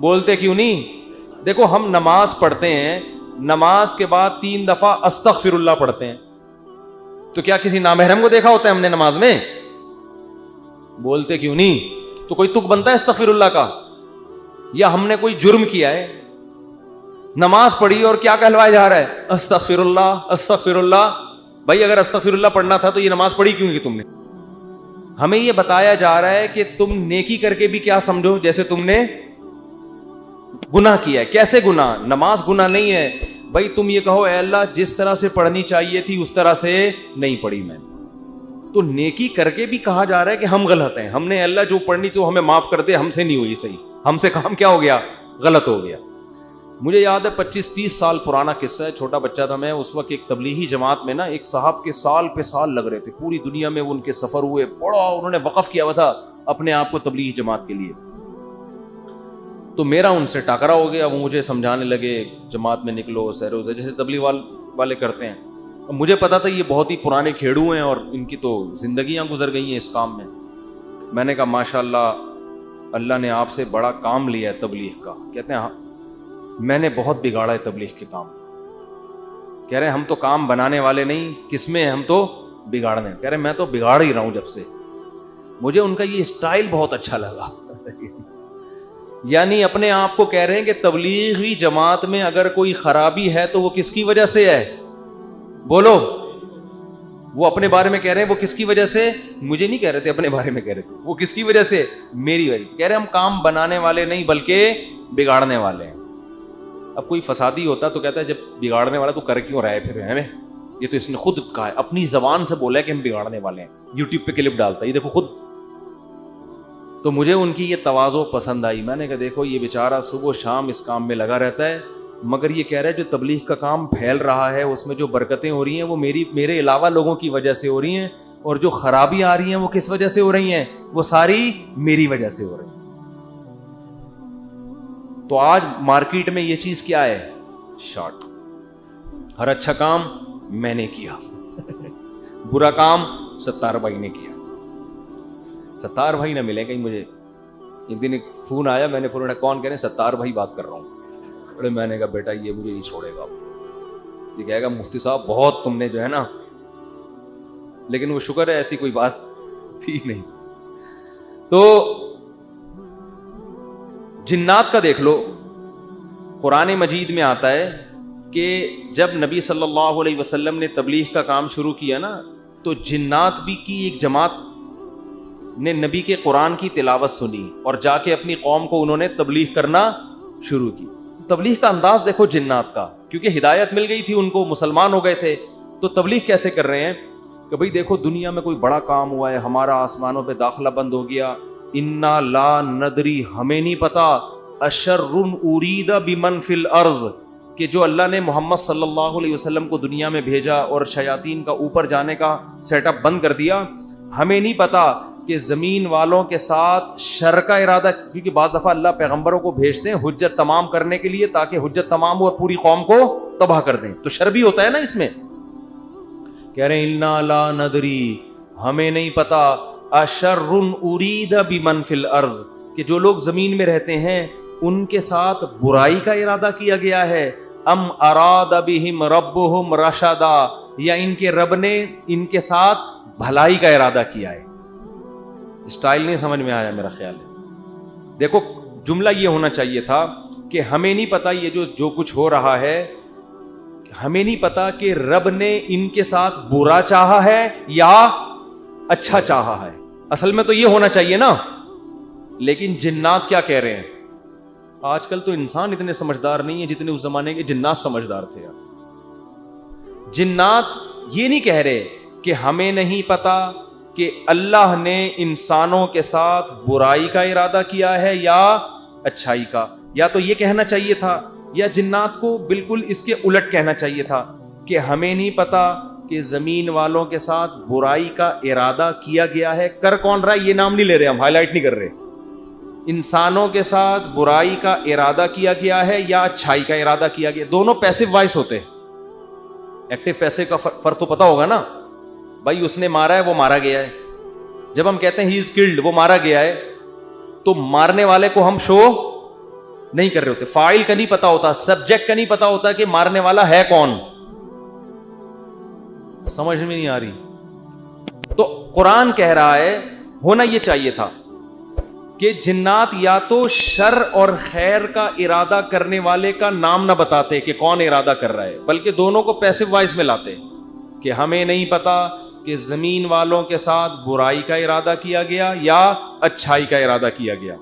بولتے کیوں نہیں؟ دیکھو ہم نماز پڑھتے ہیں, نماز کے بعد 3 دفعہ استغفر اللہ پڑھتے ہیں, تو کیا کسی نامحرم کو دیکھا ہوتا ہے ہم نے نماز میں؟ بولتے کیوں نہیں؟ تو کوئی تک بنتا ہے استغفر اللہ کا؟ یا ہم نے کوئی جرم کیا ہے, نماز پڑھی اور کیا کہلوایا جا رہا ہے؟ استغفر اللہ استغفر اللہ. بھائی اگر استغفر اللہ پڑھنا تھا تو یہ نماز پڑھی کیوں کی تم نے؟ ہمیں یہ بتایا جا رہا ہے کہ تم نیکی کر کے بھی کیا سمجھو جیسے تم نے گناہ کیا ہے. کیسے گناہ؟ نماز گناہ نہیں ہے بھائی. تم یہ کہو اے اللہ جس طرح سے پڑھنی چاہیے تھی اس طرح سے نہیں پڑھی میں نے, تو نیکی کر کے بھی کہا جا رہا ہے کہ ہم غلط ہیں. ہم نے اللہ جو پڑھنی تو ہمیں معاف کر دے, ہم سے نہیں ہوئی صحیح, ہم سے کام کیا ہو گیا؟ غلط ہو گیا. مجھے یاد ہے 25-30 سال پرانا قصہ ہے, چھوٹا بچہ تھا میں اس وقت. ایک تبلیغی جماعت میں نا ایک صاحب کے سال پہ سال لگ رہے تھے, پوری دنیا میں وہ ان کے سفر ہوئے, بڑا انہوں نے وقف کیا ہوا تھا اپنے آپ کو تبلیغی جماعت کے لیے. تو میرا ان سے ٹاکرا ہو گیا, وہ مجھے سمجھانے لگے جماعت میں نکلو سیرو سے, جیسے تبلیغ والے کرتے ہیں. مجھے پتا تھا یہ بہت ہی پرانے کھیڑو ہیں اور ان کی تو زندگیاں گزر گئی ہیں اس کام میں. میں نے کہا ماشاء اللہ اللہ نے آپ سے بڑا کام لیا ہے تبلیغ کا. کہتے ہیں ہاں میں نے بہت بگاڑا ہے تبلیغ کے کام. کہہ رہے ہم تو کام بنانے والے نہیں, کس میں ہم تو بگاڑنے. کہہ رہے میں تو بگاڑ ہی رہا ہوں جب سے. مجھے ان کا یہ اسٹائل بہت اچھا لگا. یعنی اپنے آپ کو کہہ رہے ہیں کہ تبلیغی جماعت میں اگر کوئی خرابی ہے تو وہ کس کی وجہ سے ہے؟ بولو. وہ اپنے بارے میں کہہ رہے ہیں وہ کس کی وجہ سے؟ مجھے نہیں کہہ رہے تھے, اپنے بارے میں کہہ رہے تھے. وہ کس کی وجہ سے؟ میری وجہ سے. کہہ رہے ہم کام بنانے والے نہیں بلکہ بگاڑنے والے ہیں. اب کوئی فسادی ہوتا تو کہتا ہے جب بگاڑنے والا تو کر کیوں رہا ہے پھر ہمیں؟ یہ تو اس نے خود کہا ہے, اپنی زبان سے بولا ہے کہ ہم بگاڑنے والے ہیں. یوٹیوب پہ کلپ ڈالتا ہے, یہ دیکھو خود. تو مجھے ان کی یہ تواضع پسند آئی. میں نے کہا دیکھو یہ بیچارہ صبح و شام اس کام میں لگا رہتا ہے, مگر یہ کہہ رہا ہے جو تبلیغ کا کام پھیل رہا ہے اس میں جو برکتیں ہو رہی ہیں وہ میرے علاوہ لوگوں کی وجہ سے ہو رہی ہیں, اور جو خرابی آ رہی ہیں وہ کس وجہ سے ہو رہی ہیں؟ وہ ساری میری وجہ سے ہو رہی ہیں. تو آج مارکیٹ میں یہ چیز کیا ہے؟ شارٹ. ہر اچھا کام میں نے کیا, برا کام ستار بھائی نے کیا. ستار بھائی نہ ملے کہیں مجھے. ایک دن ایک فون آیا, میں نے فون اٹھایا, کون؟ کہنے ستار بھائی بات کر رہا ہوں. ارے میں نے کہا بیٹا یہ مجھے نہیں چھوڑے گا, یہ کہے گا مفتی صاحب بہت تم نے جو ہے نا, لیکن وہ شکر ہے ایسی کوئی بات تھی نہیں. تو جنات کا دیکھ لو, قرآن مجید میں آتا ہے کہ جب نبی صلی اللہ علیہ وسلم نے تبلیغ کا کام شروع کیا نا, تو جنات بھی کی ایک جماعت نے نبی کے قرآن کی تلاوت سنی اور جا کے اپنی قوم کو انہوں نے تبلیغ کرنا شروع کی. تو تبلیغ کا انداز دیکھو جنات کا, کیونکہ ہدایت مل گئی تھی ان کو, مسلمان ہو گئے تھے. تو تبلیغ کیسے کر رہے ہیں کہ بھئی دیکھو دنیا میں کوئی بڑا کام ہوا ہے, ہمارا آسمانوں پہ داخلہ بند ہو گیا, انا لا ندری ہمیں نہیں پتا, اشر ارید بمن فی الارض کہ جو اللہ نے محمد صلی اللہ علیہ وسلم کو دنیا میں بھیجا اور شیاطین کا اوپر جانے کا سیٹ اپ بند کر دیا, ہمیں نہیں پتا کہ زمین والوں کے ساتھ شر کا ارادہ, کیونکہ بعض دفعہ اللہ پیغمبروں کو بھیجتے ہیں حجت تمام کرنے کے لیے تاکہ حجت تمام ہو اور پوری قوم کو تباہ کر دیں, تو شر بھی ہوتا ہے نا اس میں. کہہ رہے ہیں انا لا ندری ہمیں نہیں پتا, اشر ارید بمن فی الارض کہ جو لوگ زمین میں رہتے ہیں ان کے ساتھ برائی کا ارادہ کیا گیا ہے, ام اراد بہم ربہم رشدا یا ان کے رب نے ان کے ساتھ بھلائی کا ارادہ کیا ہے. اسٹائل نہیں سمجھ میں آیا میرا خیال ہے. دیکھو جملہ یہ ہونا چاہیے تھا کہ ہمیں نہیں پتا یہ جو کچھ ہو رہا ہے ہمیں نہیں پتا کہ رب نے ان کے ساتھ برا چاہا ہے یا اچھا چاہا ہے. اصل میں تو یہ ہونا چاہیے نا. لیکن جنات کیا کہہ رہے ہیں؟ آج کل تو انسان اتنے سمجھدار نہیں ہے جتنے اس زمانے کے جنات سمجھدار تھے. جنات یہ نہیں کہہ رہے کہ ہمیں نہیں پتا کہ اللہ نے انسانوں کے ساتھ برائی کا ارادہ کیا ہے یا اچھائی کا. یا تو یہ کہنا چاہیے تھا, یا جنات کو بالکل اس کے الٹ کہنا چاہیے تھا کہ ہمیں نہیں پتا کہ زمین والوں کے ساتھ برائی کا ارادہ کیا گیا ہے. کر کون رہا ہے یہ نام نہیں لے رہے, ہم ہائی لائٹ نہیں کر رہے. انسانوں کے ساتھ برائی کا ارادہ کیا گیا ہے یا اچھائی کا ارادہ کیا گیا. دونوں پیسو وائس ہوتے ہیں. ایکٹیو پیسے کا فرق تو پتا ہوگا نا بھائی. اس نے مارا ہے, وہ مارا گیا ہے. جب ہم کہتے ہیں ہی از کلڈ, وہ مارا گیا ہے, تو مارنے والے کو ہم شو نہیں کر رہے ہوتے. فاعل کا نہیں پتا ہوتا, سبجیکٹ کا نہیں پتا ہوتا کہ مارنے والا ہے کون. سمجھ میں نہیں آ رہی. تو قرآن کہہ رہا ہے ہونا یہ چاہیے تھا کہ جنات یا تو شر اور خیر کا ارادہ کرنے والے کا نام نہ بتاتے کہ کون ارادہ کر رہا ہے, بلکہ دونوں کو پیسو وائز میں لاتے کہ ہمیں نہیں پتا کہ زمین والوں کے ساتھ برائی کا ارادہ کیا گیا یا اچھائی کا ارادہ کیا گیا.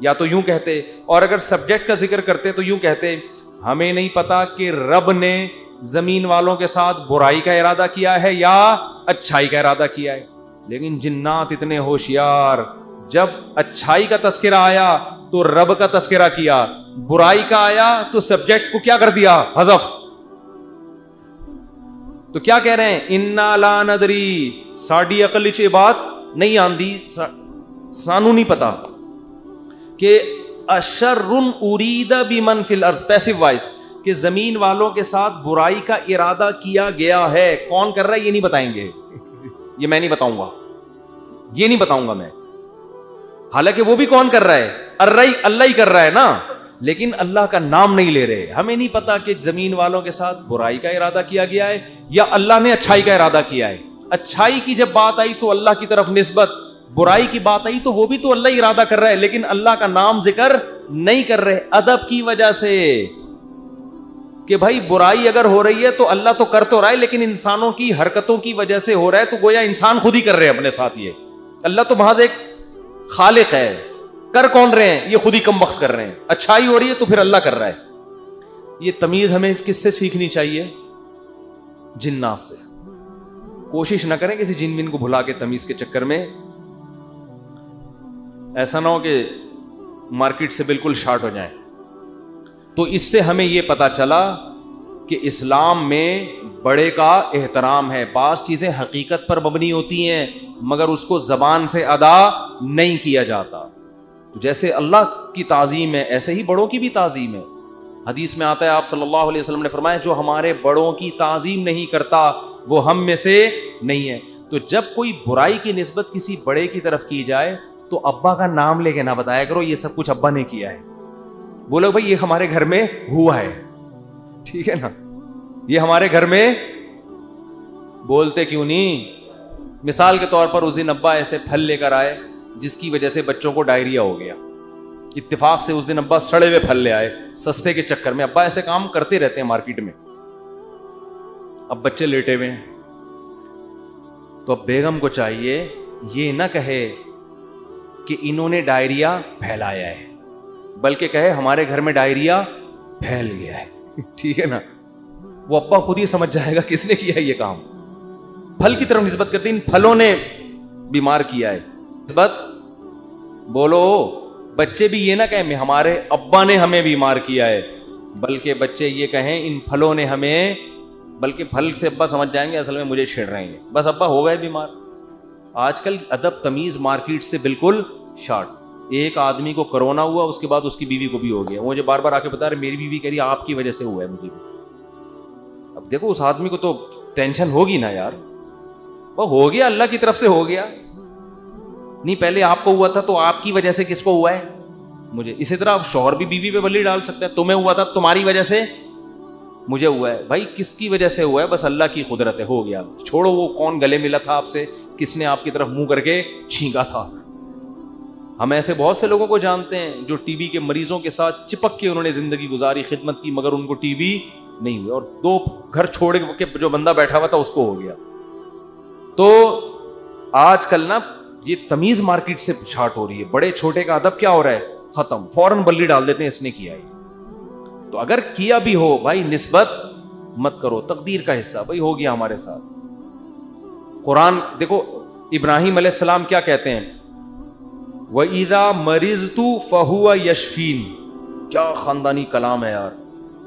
یا تو یوں کہتے, اور اگر سبجیکٹ کا ذکر کرتے تو یوں کہتے ہمیں نہیں پتا کہ رب نے زمین والوں کے ساتھ برائی کا ارادہ کیا ہے یا اچھائی کا ارادہ کیا ہے. لیکن جنات اتنے ہوشیار, جب اچھائی کا تذکرہ آیا تو رب کا تذکرہ کیا, برائی کا آیا تو سبجیکٹ کو کیا کر دیا, حذف. تو کیا کہہ رہے ہیں, انا لا ندری, ساڈی عقل وچ یہ بات نہیں آندی, سانو نہیں پتا کہ اشر ارید بمن فی الارض, پیسو وائس, کہ زمین والوں کے ساتھ برائی کا ارادہ کیا گیا ہے. کون کر رہا ہے یہ نہیں بتائیں گے, یہ میں نہیں بتاؤں گا, یہ نہیں بتاؤں گا میں. حالانکہ وہ بھی کون کر رہا ہے, اللہ ہی کر رہا ہے نا, لیکن اللہ کا نام نہیں لے رہے. ہمیں نہیں پتا کہ زمین والوں کے ساتھ برائی کا ارادہ کیا گیا ہے یا اللہ نے اچھائی کا ارادہ کیا ہے. اچھائی کی جب بات آئی تو اللہ کی طرف نسبت, برائی کی بات آئی تو وہ بھی تو اللہ ہی ارادہ کر رہا ہے, لیکن اللہ کا نام ذکر نہیں کر رہے. ادب کی وجہ سے کہ بھائی برائی اگر ہو رہی ہے تو اللہ تو کر تو رہا ہے, لیکن انسانوں کی حرکتوں کی وجہ سے ہو رہا ہے, تو گویا انسان خود ہی کر رہے ہیں اپنے ساتھ. یہ اللہ تو محض ایک خالق ہے, کر کون رہے ہیں, یہ خود ہی کم وقت کر رہے ہیں. اچھائی ہو رہی ہے تو پھر اللہ کر رہا ہے. یہ تمیز ہمیں کس سے سیکھنی چاہیے, جنات سے. کوشش نہ کریں کسی جن کو بھلا کے تمیز کے چکر میں, ایسا نہ ہو کہ مارکیٹ سے بالکل شارٹ ہو جائیں. تو اس سے ہمیں یہ پتا چلا کہ اسلام میں بڑے کا احترام ہے. بعض چیزیں حقیقت پر مبنی ہوتی ہیں مگر اس کو زبان سے ادا نہیں کیا جاتا. جیسے اللہ کی تعظیم ہے ایسے ہی بڑوں کی بھی تعظیم ہے. حدیث میں آتا ہے, آپ صلی اللہ علیہ وسلم نے فرمایا جو ہمارے بڑوں کی تعظیم نہیں کرتا وہ ہم میں سے نہیں ہے. تو جب کوئی برائی کی نسبت کسی بڑے کی طرف کی جائے تو ابا کا نام لے کے نہ بتایا کرو یہ سب کچھ ابا نے کیا ہے. بولو بھائی یہ ہمارے گھر میں ہوا ہے, ٹھیک ہے نا, یہ ہمارے گھر میں. بولتے کیوں نہیں؟ مثال کے طور پر اس دن ابا ایسے پھل لے کر آئے جس کی وجہ سے بچوں کو ڈائریا ہو گیا. اتفاق سے اس دن ابا سڑے ہوئے پھل لے آئے سستے کے چکر میں. ابا ایسے کام کرتے رہتے ہیں مارکیٹ میں. اب بچے لیٹے ہوئے ہیں تو اب بیگم کو چاہیے یہ نہ کہے کہ انہوں نے ڈائریا پھیلایا ہے, بلکہ کہے ہمارے گھر میں ڈائریا پھیل گیا ہے. ٹھیک ہے نا, وہ ابا خود ہی سمجھ جائے گا کس نے کیا یہ کام. پھل کی طرف نسبت کرتے ان پھلوں نے بیمار کیا ہے نسبت. بولو بچے بھی یہ نہ کہیں ہمارے ابا نے ہمیں بیمار کیا ہے, بلکہ بچے یہ کہیں ان پھلوں نے ہمیں, بلکہ پھل سے ابا سمجھ جائیں گے اصل میں مجھے چھیڑ رہے ہیں, بس ابا ہو گئے بیمار. آج کل ادب تمیز مارکیٹ سے بالکل شارٹ. ایک آدمی کو کرونا ہوا, اس کے بعد اس کی بیوی کو بھی ہو گیا. مجھے بار بار آ کے بتا رہے میری بیوی کہہ رہی آپ کی وجہ سے ہوا ہے مجھے بھی. اب دیکھو اس آدمی کو تو ٹینشن ہوگی نا یار, وہ ہو گیا اللہ کی طرف سے ہو گیا. نہیں پہلے آپ کو ہوا تھا تو آپ کی وجہ سے کس کو ہوا ہے, مجھے. اسی طرح شوہر بھی بیوی پہ بلی ڈال سکتا ہے, تمہیں ہوا تھا تمہاری وجہ سے مجھے ہوا ہے. بھائی کس کی وجہ سے ہوا ہے, بس اللہ کی قدرت ہے, ہو گیا. چھوڑو وہ کون گلے ملا تھا آپ سے, کس نے آپ کی طرف منہ کر کے چھینکا تھا. ہم ایسے بہت سے لوگوں کو جانتے ہیں جو ٹی بی کے مریضوں کے ساتھ چپک کے انہوں نے زندگی گزاری, خدمت کی, مگر ان کو ٹی بی نہیں ہوئے, اور 2 گھر چھوڑ کے جو بندہ بیٹھا ہوا تھا اس کو ہو گیا. تو آج کل نا یہ تمیز مارکیٹ سے چھاٹ ہو رہی ہے, بڑے چھوٹے کا ادب کیا ہو رہا ہے, ختم, فوراً بلی ڈال دیتے ہیں اس نے کیا ہے. تو اگر کیا بھی ہو بھائی نسبت مت کرو, تقدیر کا حصہ بھائی ہو گیا ہمارے ساتھ. قرآن دیکھو ابراہیم علیہ السلام کیا کہتے ہیں, وَإِذَا مَرِضْتُ فَهُوَ يَشْفِينِ, کیا خاندانی کلام ہے یار.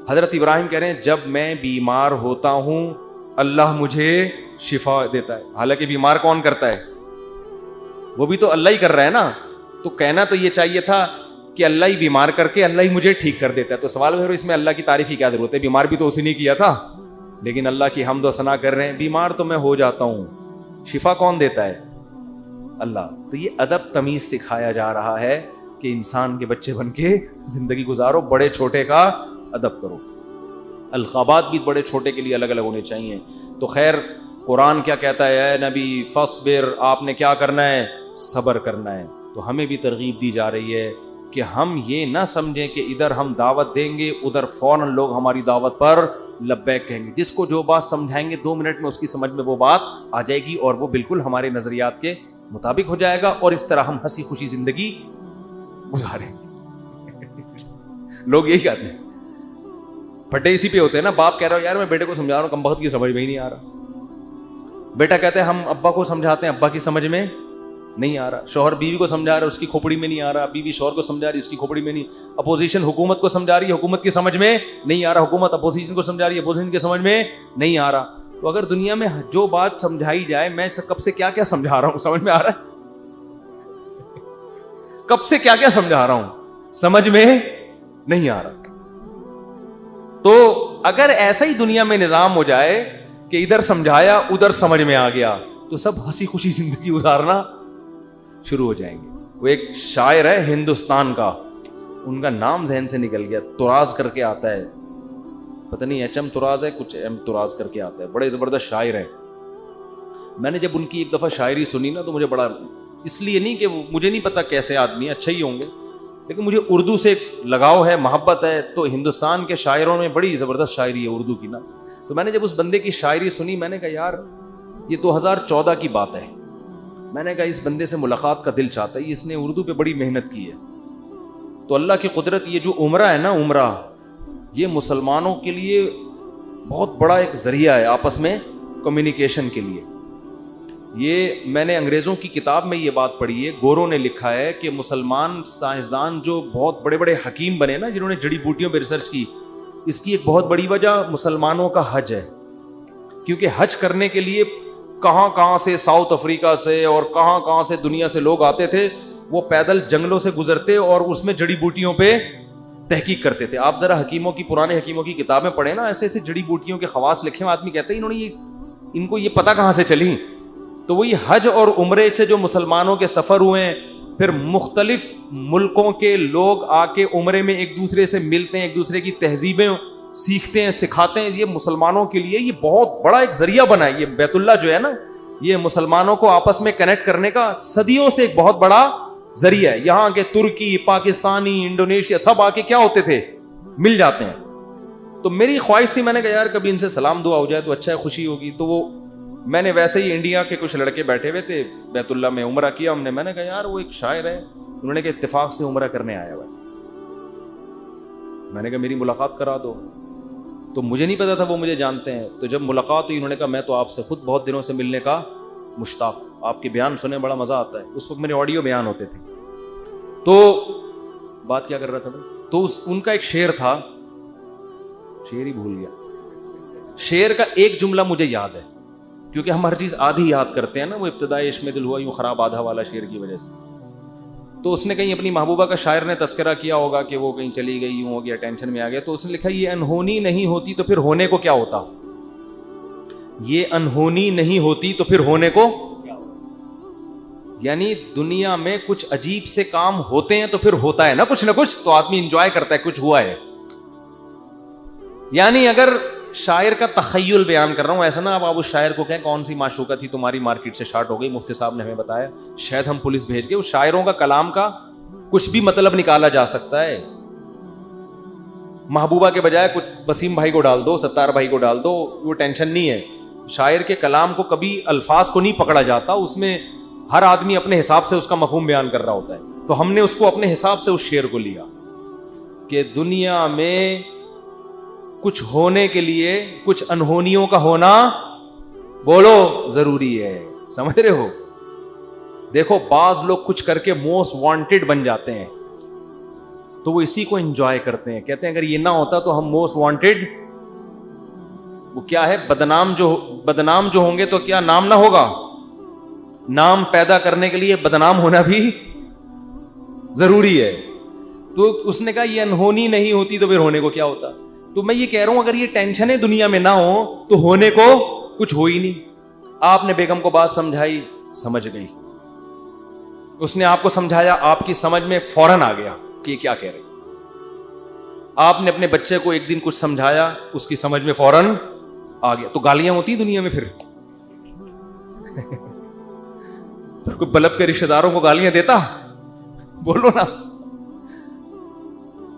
حضرت ابراہیم کہہ رہے ہیں جب میں بیمار ہوتا ہوں اللہ مجھے شفا دیتا ہے. حالانکہ بیمار کون کرتا ہے, وہ بھی تو اللہ ہی کر رہا ہے نا. تو کہنا تو یہ چاہیے تھا کہ اللہ ہی بیمار کر کے اللہ ہی مجھے ٹھیک کر دیتا ہے. تو سوال ہے اس میں اللہ کی تعریف کی کیا ضرورت ہے, بیمار بھی تو اسی نے کیا تھا. لیکن اللہ کی حمد و ثنا کر رہے ہیں, بیمار تو میں ہو جاتا ہوں, شفا کون دیتا ہے, اللہ. تو یہ ادب تمیز سکھایا جا رہا ہے کہ انسان کے بچے بن کے زندگی گزارو, بڑے چھوٹے کا ادب کرو. القابات بھی بڑے چھوٹے کے لیے الگ الگ ہونے چاہیے. تو خیر قرآن کیا کہتا ہے, اے نبی فصبر, آپ نے کیا کرنا ہے, صبر کرنا ہے. تو ہمیں بھی ترغیب دی جا رہی ہے کہ ہم یہ نہ سمجھیں کہ ادھر ہم دعوت دیں گے ادھر فوراً لوگ ہماری دعوت پر لبیک کہیں گے. جس کو جو بات سمجھائیں گے 2 منٹ میں اس کی سمجھ میں وہ بات آ جائے گی اور وہ بالکل ہمارے نظریات کے مطابق ہو جائے گا, اور اس طرح ہم ہنسی خوشی زندگی گزاریں گے. لوگ یہی کہتے ہیں, پھٹے اسی پہ ہوتے ہیں نا. باپ کہہ رہا ہو یار میں بیٹے کو سمجھا رہا ہوں, کم وقت کی سمجھ میں ہی نہیں آ رہا. بیٹا کہتے ہیں ہم ابا کو سمجھاتے ہیں, ابا کی سمجھ میں نہیں آ رہا. شوہر بیوی کو سمجھا رہا ہے, اس کی کھوپڑی میں نہیں آ رہا. بیوی شوہر کو سمجھا رہی ہے, اس کی کھوپڑی میں نہیں. اپوزیشن حکومت کو سمجھا رہی ہے, حکومت کی سمجھ میں نہیں آ رہا. حکومت اپوزیشن کو سمجھا رہی ہے, اپوزیشن کی سمجھ میں نہیں آ رہا. تو اگر دنیا میں جو بات سمجھائی جائے, میں کب سے کیا کیا سمجھا رہا ہوں, سمجھ میں آ رہا ہے, کب سے کیا کیا سمجھا رہا ہوں, سمجھ میں نہیں آ رہا. تو اگر ایسا ہی دنیا میں نظام ہو جائے کہ ادھر سمجھایا ادھر سمجھ میں آ گیا, تو سب ہنسی خوشی زندگی گزارنا شروع ہو جائیں گے. وہ ایک شاعر ہے ہندوستان کا, ان کا نام ذہن سے نکل گیا, تراز کر کے آتا ہے, پتہ نہیں ایچ ایم تراز ہے, کچھ ایم تراز کر کے آتا ہے, بڑے زبردست شاعر ہیں. میں نے جب ان کی ایک دفعہ شاعری سنی نا تو مجھے بڑا, اس لیے نہیں کہ مجھے نہیں پتا کیسے آدمی, اچھا ہی ہوں گے, لیکن مجھے اردو سے لگاؤ ہے, محبت ہے. تو ہندوستان کے شاعروں میں بڑی زبردست شاعری ہے اردو کی نا. تو میں نے جب اس بندے کی شاعری سنی, میں نے کہا یار یہ 2014 کی بات ہے. میں نے کہا اس بندے سے ملاقات کا دل چاہتا ہے, اس نے اردو پہ بڑی محنت کی ہے. تو اللہ کی قدرت, یہ جو عمرہ ہے نا, عمرہ یہ مسلمانوں کے لیے بہت بڑا ایک ذریعہ ہے آپس میں کمیونیکیشن کے لیے. یہ میں نے انگریزوں کی کتاب میں یہ بات پڑھی ہے, گوروں نے لکھا ہے کہ مسلمان سائنسدان جو بہت بڑے بڑے حکیم بنے نا, جنہوں نے جڑی بوٹیوں پہ ریسرچ کی, اس کی ایک بہت بڑی وجہ مسلمانوں کا حج ہے. کیونکہ حج کرنے کے لیے کہاں کہاں سے, ساؤتھ افریقہ سے اور کہاں کہاں سے دنیا سے لوگ آتے تھے. وہ پیدل جنگلوں سے گزرتے اور اس میں جڑی بوٹیوں پہ تحقیق کرتے تھے. آپ ذرا حکیموں کی, پرانے حکیموں کی کتابیں پڑھیں نا, ایسے ایسے جڑی بوٹیوں کے خواص لکھے ہیں. آدمی کہتے ہیں انہوں نے ان کو یہ پتہ کہاں سے چلی. تو وہی حج اور عمرے سے جو مسلمانوں کے سفر ہوئے ہیں, پھر مختلف ملکوں کے لوگ آ کے عمرے میں ایک دوسرے سے ملتے ہیں, ایک دوسرے کی تہذیبیں سیکھتے ہیں, سکھاتے ہیں. یہ مسلمانوں کے لیے یہ بہت بڑا ایک ذریعہ بنا ہے. یہ بیت اللہ جو ہے نا, یہ مسلمانوں کو آپس میں کنیکٹ کرنے کا صدیوں سے ایک بہت بڑا ذریعہ ہے. یہاں کے ترکی, پاکستانی, انڈونیشیا سب آ کے کیا ہوتے تھے, مل جاتے ہیں. تو میری خواہش تھی, میں نے کہا یار کبھی ان سے سلام دعا ہو جائے تو اچھا ہے, خوشی ہوگی. تو وہ میں نے ویسے ہی, انڈیا کے کچھ لڑکے بیٹھے ہوئے تھے بیت اللہ میں, عمرہ کیا ہم نے. میں نے کہا یار وہ ایک شاعر ہے, انہوں نے کہا اتفاق سے عمرہ کرنے آیا ہوا ہے. میں نے کہا میری ملاقات کرا دو. تو مجھے نہیں پتا تھا وہ مجھے جانتے ہیں. تو جب ملاقات ہوئی, انہوں نے کہا میں تو آپ سے خود بہت دنوں سے ملنے کا مشتاق, آپ کے بیان سننے بڑا مزہ آتا ہے. اس وقت میرے آڈیو بیان ہوتے تھے. تو بات کیا کر رہا تھا میں, تو ان کا ایک شعر تھا, شعر ہی بھول گیا. شعر کا ایک جملہ مجھے یاد ہے, کیونکہ ہم ہر چیز آدھی یاد کرتے ہیں نا. وہ ابتدائی عشق میں دل ہوا یوں خراب آدھا والا شعر کی وجہ سے. تو اس نے کہیں اپنی محبوبہ کا, شاعر نے تذکرہ کیا ہوگا کہ وہ کہیں چلی گئی, یوں ہو گیا, ٹینشن میں آ گیا. تو اس نے لکھا یہ انہونی نہیں ہوتی تو پھر ہونے کو کیا ہوتا, یہ انہونی نہیں ہوتی تو پھر ہونے کو. یعنی دنیا میں کچھ عجیب سے کام ہوتے ہیں تو پھر ہوتا ہے نا کچھ نہ کچھ, تو آدمی انجوائے کرتا ہے کچھ ہوا ہے. یعنی اگر شاعر کا تخیل بیان کر رہا ہوں, ایسا نا آپ اس شاعر کو کہیں کون سی معشوقہ تھی تمہاری مارکیٹ سے شارٹ ہو گئی, مفتی صاحب نے ہمیں بتایا, شاید ہم پولیس بھیج کے. اس شاعروں کا کلام کا کچھ بھی مطلب نکالا جا سکتا ہے. محبوبہ کے بجائے کچھ وسیم بھائی کو ڈال دو, ستار بھائی کو ڈال دو, وہ ٹینشن نہیں ہے. شاعر کے کلام کو کبھی الفاظ کو نہیں پکڑا جاتا, اس میں ہر آدمی اپنے حساب سے اس کا مفہوم بیان کر رہا ہوتا ہے. تو ہم نے اس کو اپنے حساب سے اس شعر کو لیا کہ دنیا میں کچھ ہونے کے لیے کچھ انہونیوں کا ہونا بولو ضروری ہے. سمجھ رہے ہو؟ دیکھو بعض لوگ کچھ کر کے موسٹ وانٹیڈ بن جاتے ہیں تو وہ اسی کو انجوائے کرتے ہیں, کہتے ہیں اگر یہ نہ ہوتا تو ہم موسٹ وانٹیڈ, وہ کیا ہے, بدنام جو ہوں گے تو کیا نام نہ ہوگا. نام پیدا کرنے کے لیے بدنام ہونا بھی ضروری ہے. تو اس نے کہا یہ انہونی نہیں ہوتی تو پھر ہونے کو کیا ہوتا. تو میں یہ کہہ رہا ہوں اگر یہ ٹینشنیں دنیا میں نہ ہو تو ہونے کو کچھ ہو ہی نہیں. آپ نے بیگم کو بات سمجھائی, سمجھ گئی. اس نے آپ کو سمجھایا, آپ کی سمجھ میں فوراً آ گیا کہ یہ کیا کہہ رہے. آپ نے اپنے بچے کو ایک دن کچھ سمجھایا, اس کی سمجھ میں فوراً آ گیا. تو گالیاں ہوتی دنیا میں پھر کوئی بلب کے رشتہ داروں کو گالیاں دیتا؟ بولو نا.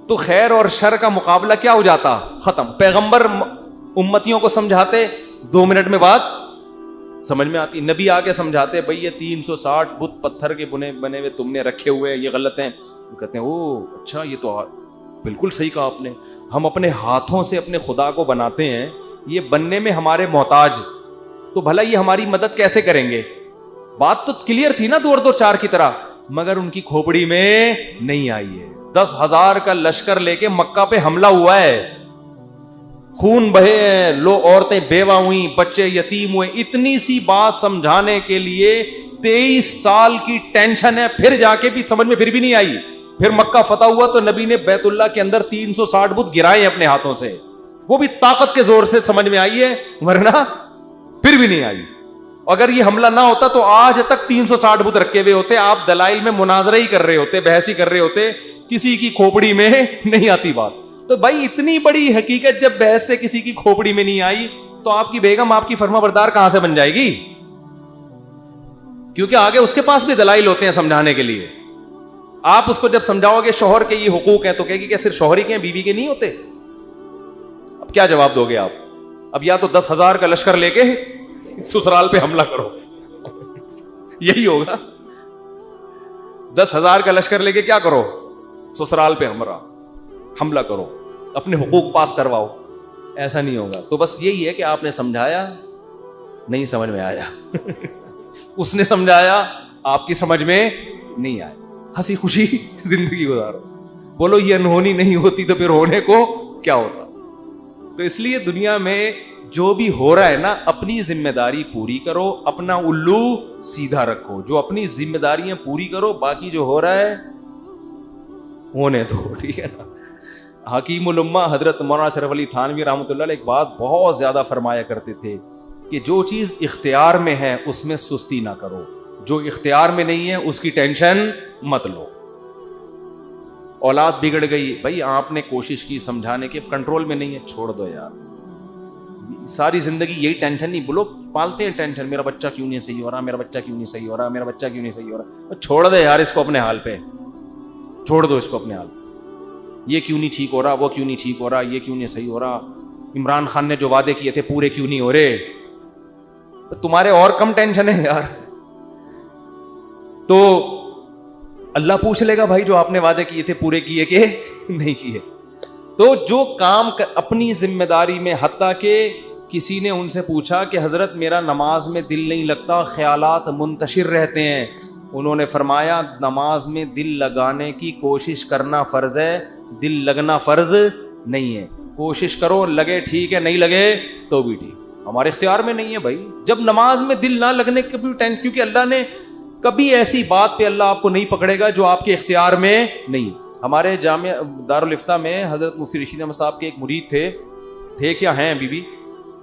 تو خیر اور شر کا مقابلہ کیا ہو جاتا؟ ختم. پیغمبر امتیوں کو سمجھاتے, 2 منٹ میں بات سمجھ میں آتی. نبی آ کے سمجھاتے, بھئی یہ 360 بت پتھر کے بنے ہوئے تم نے رکھے ہوئے, یہ غلط ہیں. کہتے ہیں او اچھا, یہ تو بالکل صحیح کہا آپ نے. ہم اپنے ہاتھوں سے اپنے خدا کو بناتے ہیں, یہ بننے میں ہمارے محتاج, تو بھلا یہ ہماری مدد کیسے کریں گے؟ بات تو کلیئر تھی نا 2-4 کی طرح, مگر ان کی کھوپڑی میں نہیں آئی ہے. 10,000 کا لشکر لے کے مکہ پہ حملہ ہوا ہے, خون بہے ہیں, لو عورتیں بیوہ ہوئیں, بچے یتیم ہوئے. اتنی سی بات سمجھانے کے لیے 23 سال کی ٹینشن ہے, پھر جا کے بھی سمجھ میں پھر بھی نہیں آئی. پھر مکہ فتح ہوا تو نبی نے بیت اللہ کے اندر 360 بت گرائے اپنے ہاتھوں سے, وہ بھی طاقت کے زور سے سمجھ میں آئی ہے, ورنہ پھر بھی نہیں آئی. اگر یہ حملہ نہ ہوتا تو آج تک 360 بت رکھے ہوئے ہوتے, آپ دلائل میں مناظرہ ہی کر رہے ہوتے, بحث ہی کر رہے ہوتے, کسی کی کھوپڑی میں نہیں آتی بات. تو بھائی اتنی بڑی حقیقت جب بحث سے کسی کی کھوپڑی میں نہیں آئی تو آپ کی بیگم آپ کی فرما بردار کہاں سے بن جائے گی؟ کیونکہ آگے اس کے پاس بھی دلائل ہوتے ہیں سمجھانے کے لیے. آپ اس کو جب سمجھاؤ گے شوہر کے یہ حقوق ہیں تو کہے گی کہ صرف شوہر ہی کے ہیں, بیوی کے نہیں ہوتے. اب کیا جواب دو گے آپ؟ اب یا تو 10,000 کا لشکر لے کے سسرال پہ حملہ کرو, یہی ہوگا. 10,000 کا لشکر لے کے کیا کرو؟ سسرال پہ حملہ کرو, اپنے حقوق پاس کرواؤ. ایسا نہیں ہوگا. تو بس یہی ہے کہ آپ نے سمجھایا, نہیں سمجھ میں آیا. اس نے سمجھایا, آپ کی سمجھ میں نہیں آیا. ہنسی خوشی زندگی گزارو. بولو یہ انہونی نہیں ہوتی تو پھر ہونے کو کیا ہوتا. تو اس لیے دنیا میں جو بھی ہو رہا ہے نا, اپنی ذمہ داری پوری کرو, اپنا الو سیدھا رکھو. جو اپنی ذمہ داریاں پوری کرو, باقی جو ہو رہا ہے ہونے دو, ٹھیک ہے نا. حکیم الامہ حضرت مولانا اشرف علی تھانوی رحمۃ اللہ علیہ ایک بات بہت زیادہ فرمایا کرتے تھے کہ جو چیز اختیار میں ہے اس میں سستی نہ کرو, جو اختیار میں نہیں ہے اس کی ٹینشن مت لو. اولاد بگڑ گئی, بھائی آپ نے کوشش کی سمجھانے کے, کنٹرول میں نہیں ہے, چھوڑ دو یار. ساری زندگی یہی ٹینشن نہیں, بولو پالتے ہیں ٹینشن, میرا بچہ کیوں نہیں صحیح ہو رہا, میرا بچہ کیوں نہیں صحیح ہو رہا, میرا بچہ کیوں نہیں صحیح ہو رہا. چھوڑ دے یار اس کو اپنے حال پہ, چھوڑ دو اس کو اپنے حال پہ. یہ کیوں نہیں ٹھیک ہو رہا, وہ کیوں نہیں ٹھیک ہو رہا, یہ کیوں نہیں صحیح ہو رہا, عمران خان نے جو وعدے کیے تھے پورے کیوں نہیں ہو رہے. تمہارے اور کم ٹینشن ہے یار. تو اللہ پوچھ لے گا بھائی جو آپ نے وعدے کیے تھے پورے کیے کہ نہیں کیے. تو جو کام اپنی ذمہ داری میں, حتیٰ کہ کسی نے ان سے پوچھا کہ حضرت میرا نماز میں دل نہیں لگتا, خیالات منتشر رہتے ہیں. انہوں نے فرمایا نماز میں دل لگانے کی کوشش کرنا فرض ہے, دل لگنا فرض نہیں ہے. کوشش کرو, لگے ٹھیک ہے, نہیں لگے تو بھی ٹھیک, ہمارے اختیار میں نہیں ہے بھائی. جب نماز میں دل نہ لگنے کی بھی ٹینشن, کیونکہ اللہ نے کبھی ایسی بات پہ اللہ آپ کو نہیں پکڑے گا جو آپ کے اختیار میں نہیں. ہمارے جامعہ دارالفتہ میں حضرت مفتی رشید احمد صاحب کے ایک مرید تھے کیا ہیں ابھی بھی,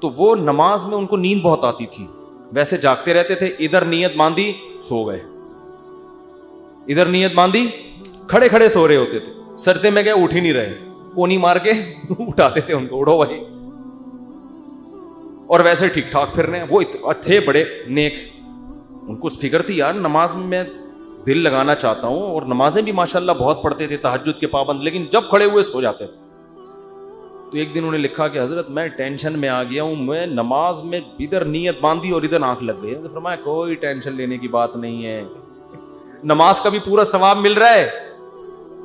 تو وہ نماز میں ان کو نیند بہت آتی تھی, ویسے جاگتے رہتے تھے, ادھر نیت باندھی سو گئے, ادھر نیت باندھی کھڑے کھڑے سو رہے ہوتے تھے, سردے میں گئے اٹھ ہی نہیں رہے, کونی مار کے اٹھاتے تھے ان کو, اڑو بھائی. اور ویسے ٹھیک ٹھاک پھر رہے ہیں. وہ تھے بڑے نیک, ان کو فکر تھی یار نماز میں دل لگانا چاہتا ہوں, اور نمازیں بھی ماشاءاللہ بہت پڑھتے تھے, تہجد کے پابند, لیکن جب کھڑے ہوئے سو جاتے. تو ایک دن انہوں نے لکھا کہ حضرت میں ٹینشن میں آ گیا ہوں, میں نماز میں ادھر نیت باندھی اور ادھر آنکھ لگ گئی. فرمایا کوئی ٹینشن لینے کی بات نہیں ہے, نماز کا بھی پورا ثواب مل رہا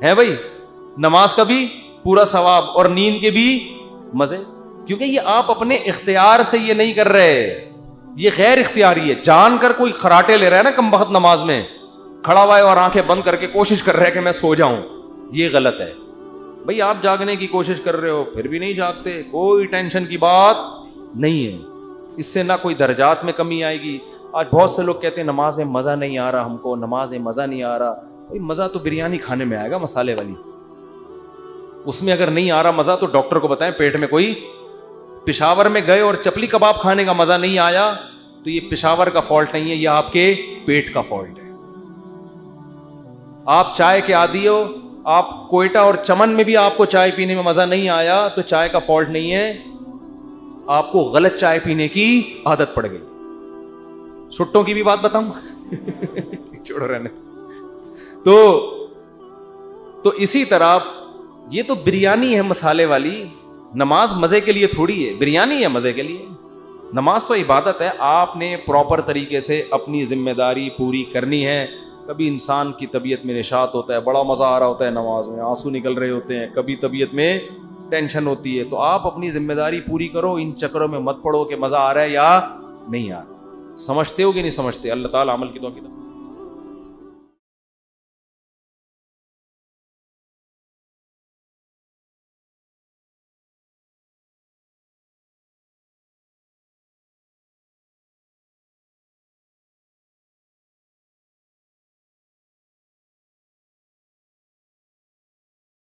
ہے بھائی, نماز کا بھی پورا ثواب اور نیند کے بھی مزے, کیونکہ یہ آپ اپنے اختیار سے یہ نہیں کر رہے, یہ غیر اختیاری ہے. جان کر کوئی خراٹے لے رہا ہے نا کم بخت نماز میں کھڑا ہوا ہے اور آنکھیں بند کر کے کوشش کر رہا ہے کہ میں سو جاؤں, یہ غلط ہے. بھئی آپ جاگنے کی کوشش کر رہے ہو پھر بھی نہیں جاگتے, کوئی ٹینشن کی بات نہیں ہے, اس سے نہ کوئی درجات میں کمی آئے گی. آج بہت سے لوگ کہتے ہیں نماز میں مزہ نہیں آ رہا, ہم کو نماز میں مزہ نہیں آ رہا. بھئی مزہ تو بریانی کھانے میں آئے گا مسالے والی, اس میں اگر نہیں آ رہا مزہ تو ڈاکٹر کو بتائیں پیٹ میں کوئی. پشاور میں گئے اور چپلی کباب کھانے کا مزہ نہیں آیا تو یہ پشاور کا فالٹ نہیں ہے, یہ آپ کے پیٹ کا فالٹ ہے. آپ چائے کے عادی ہو, آپ کوئٹہ اور چمن میں بھی آپ کو چائے پینے میں مزہ نہیں آیا تو چائے کا فالٹ نہیں ہے, آپ کو غلط چائے پینے کی عادت پڑ گئی. سٹوں کی بھی بات بتاؤں چھوڑو رہنے. تو اسی طرح یہ تو بریانی ہے مسالے والی, نماز مزے کے لیے تھوڑی ہے, بریانی ہے مزے کے لیے. نماز تو عبادت ہے, آپ نے پراپر طریقے سے اپنی ذمہ داری پوری کرنی ہے. کبھی انسان کی طبیعت میں نشاط ہوتا ہے, بڑا مزہ آ رہا ہوتا ہے نماز میں, آنسو نکل رہے ہوتے ہیں, کبھی طبیعت میں ٹینشن ہوتی ہے, تو آپ اپنی ذمہ داری پوری کرو, ان چکروں میں مت پڑو کہ مزہ آ رہا ہے یا نہیں آ رہا. سمجھتے ہو کہ نہیں سمجھتے؟ اللہ تعالیٰ عمل کی توفیق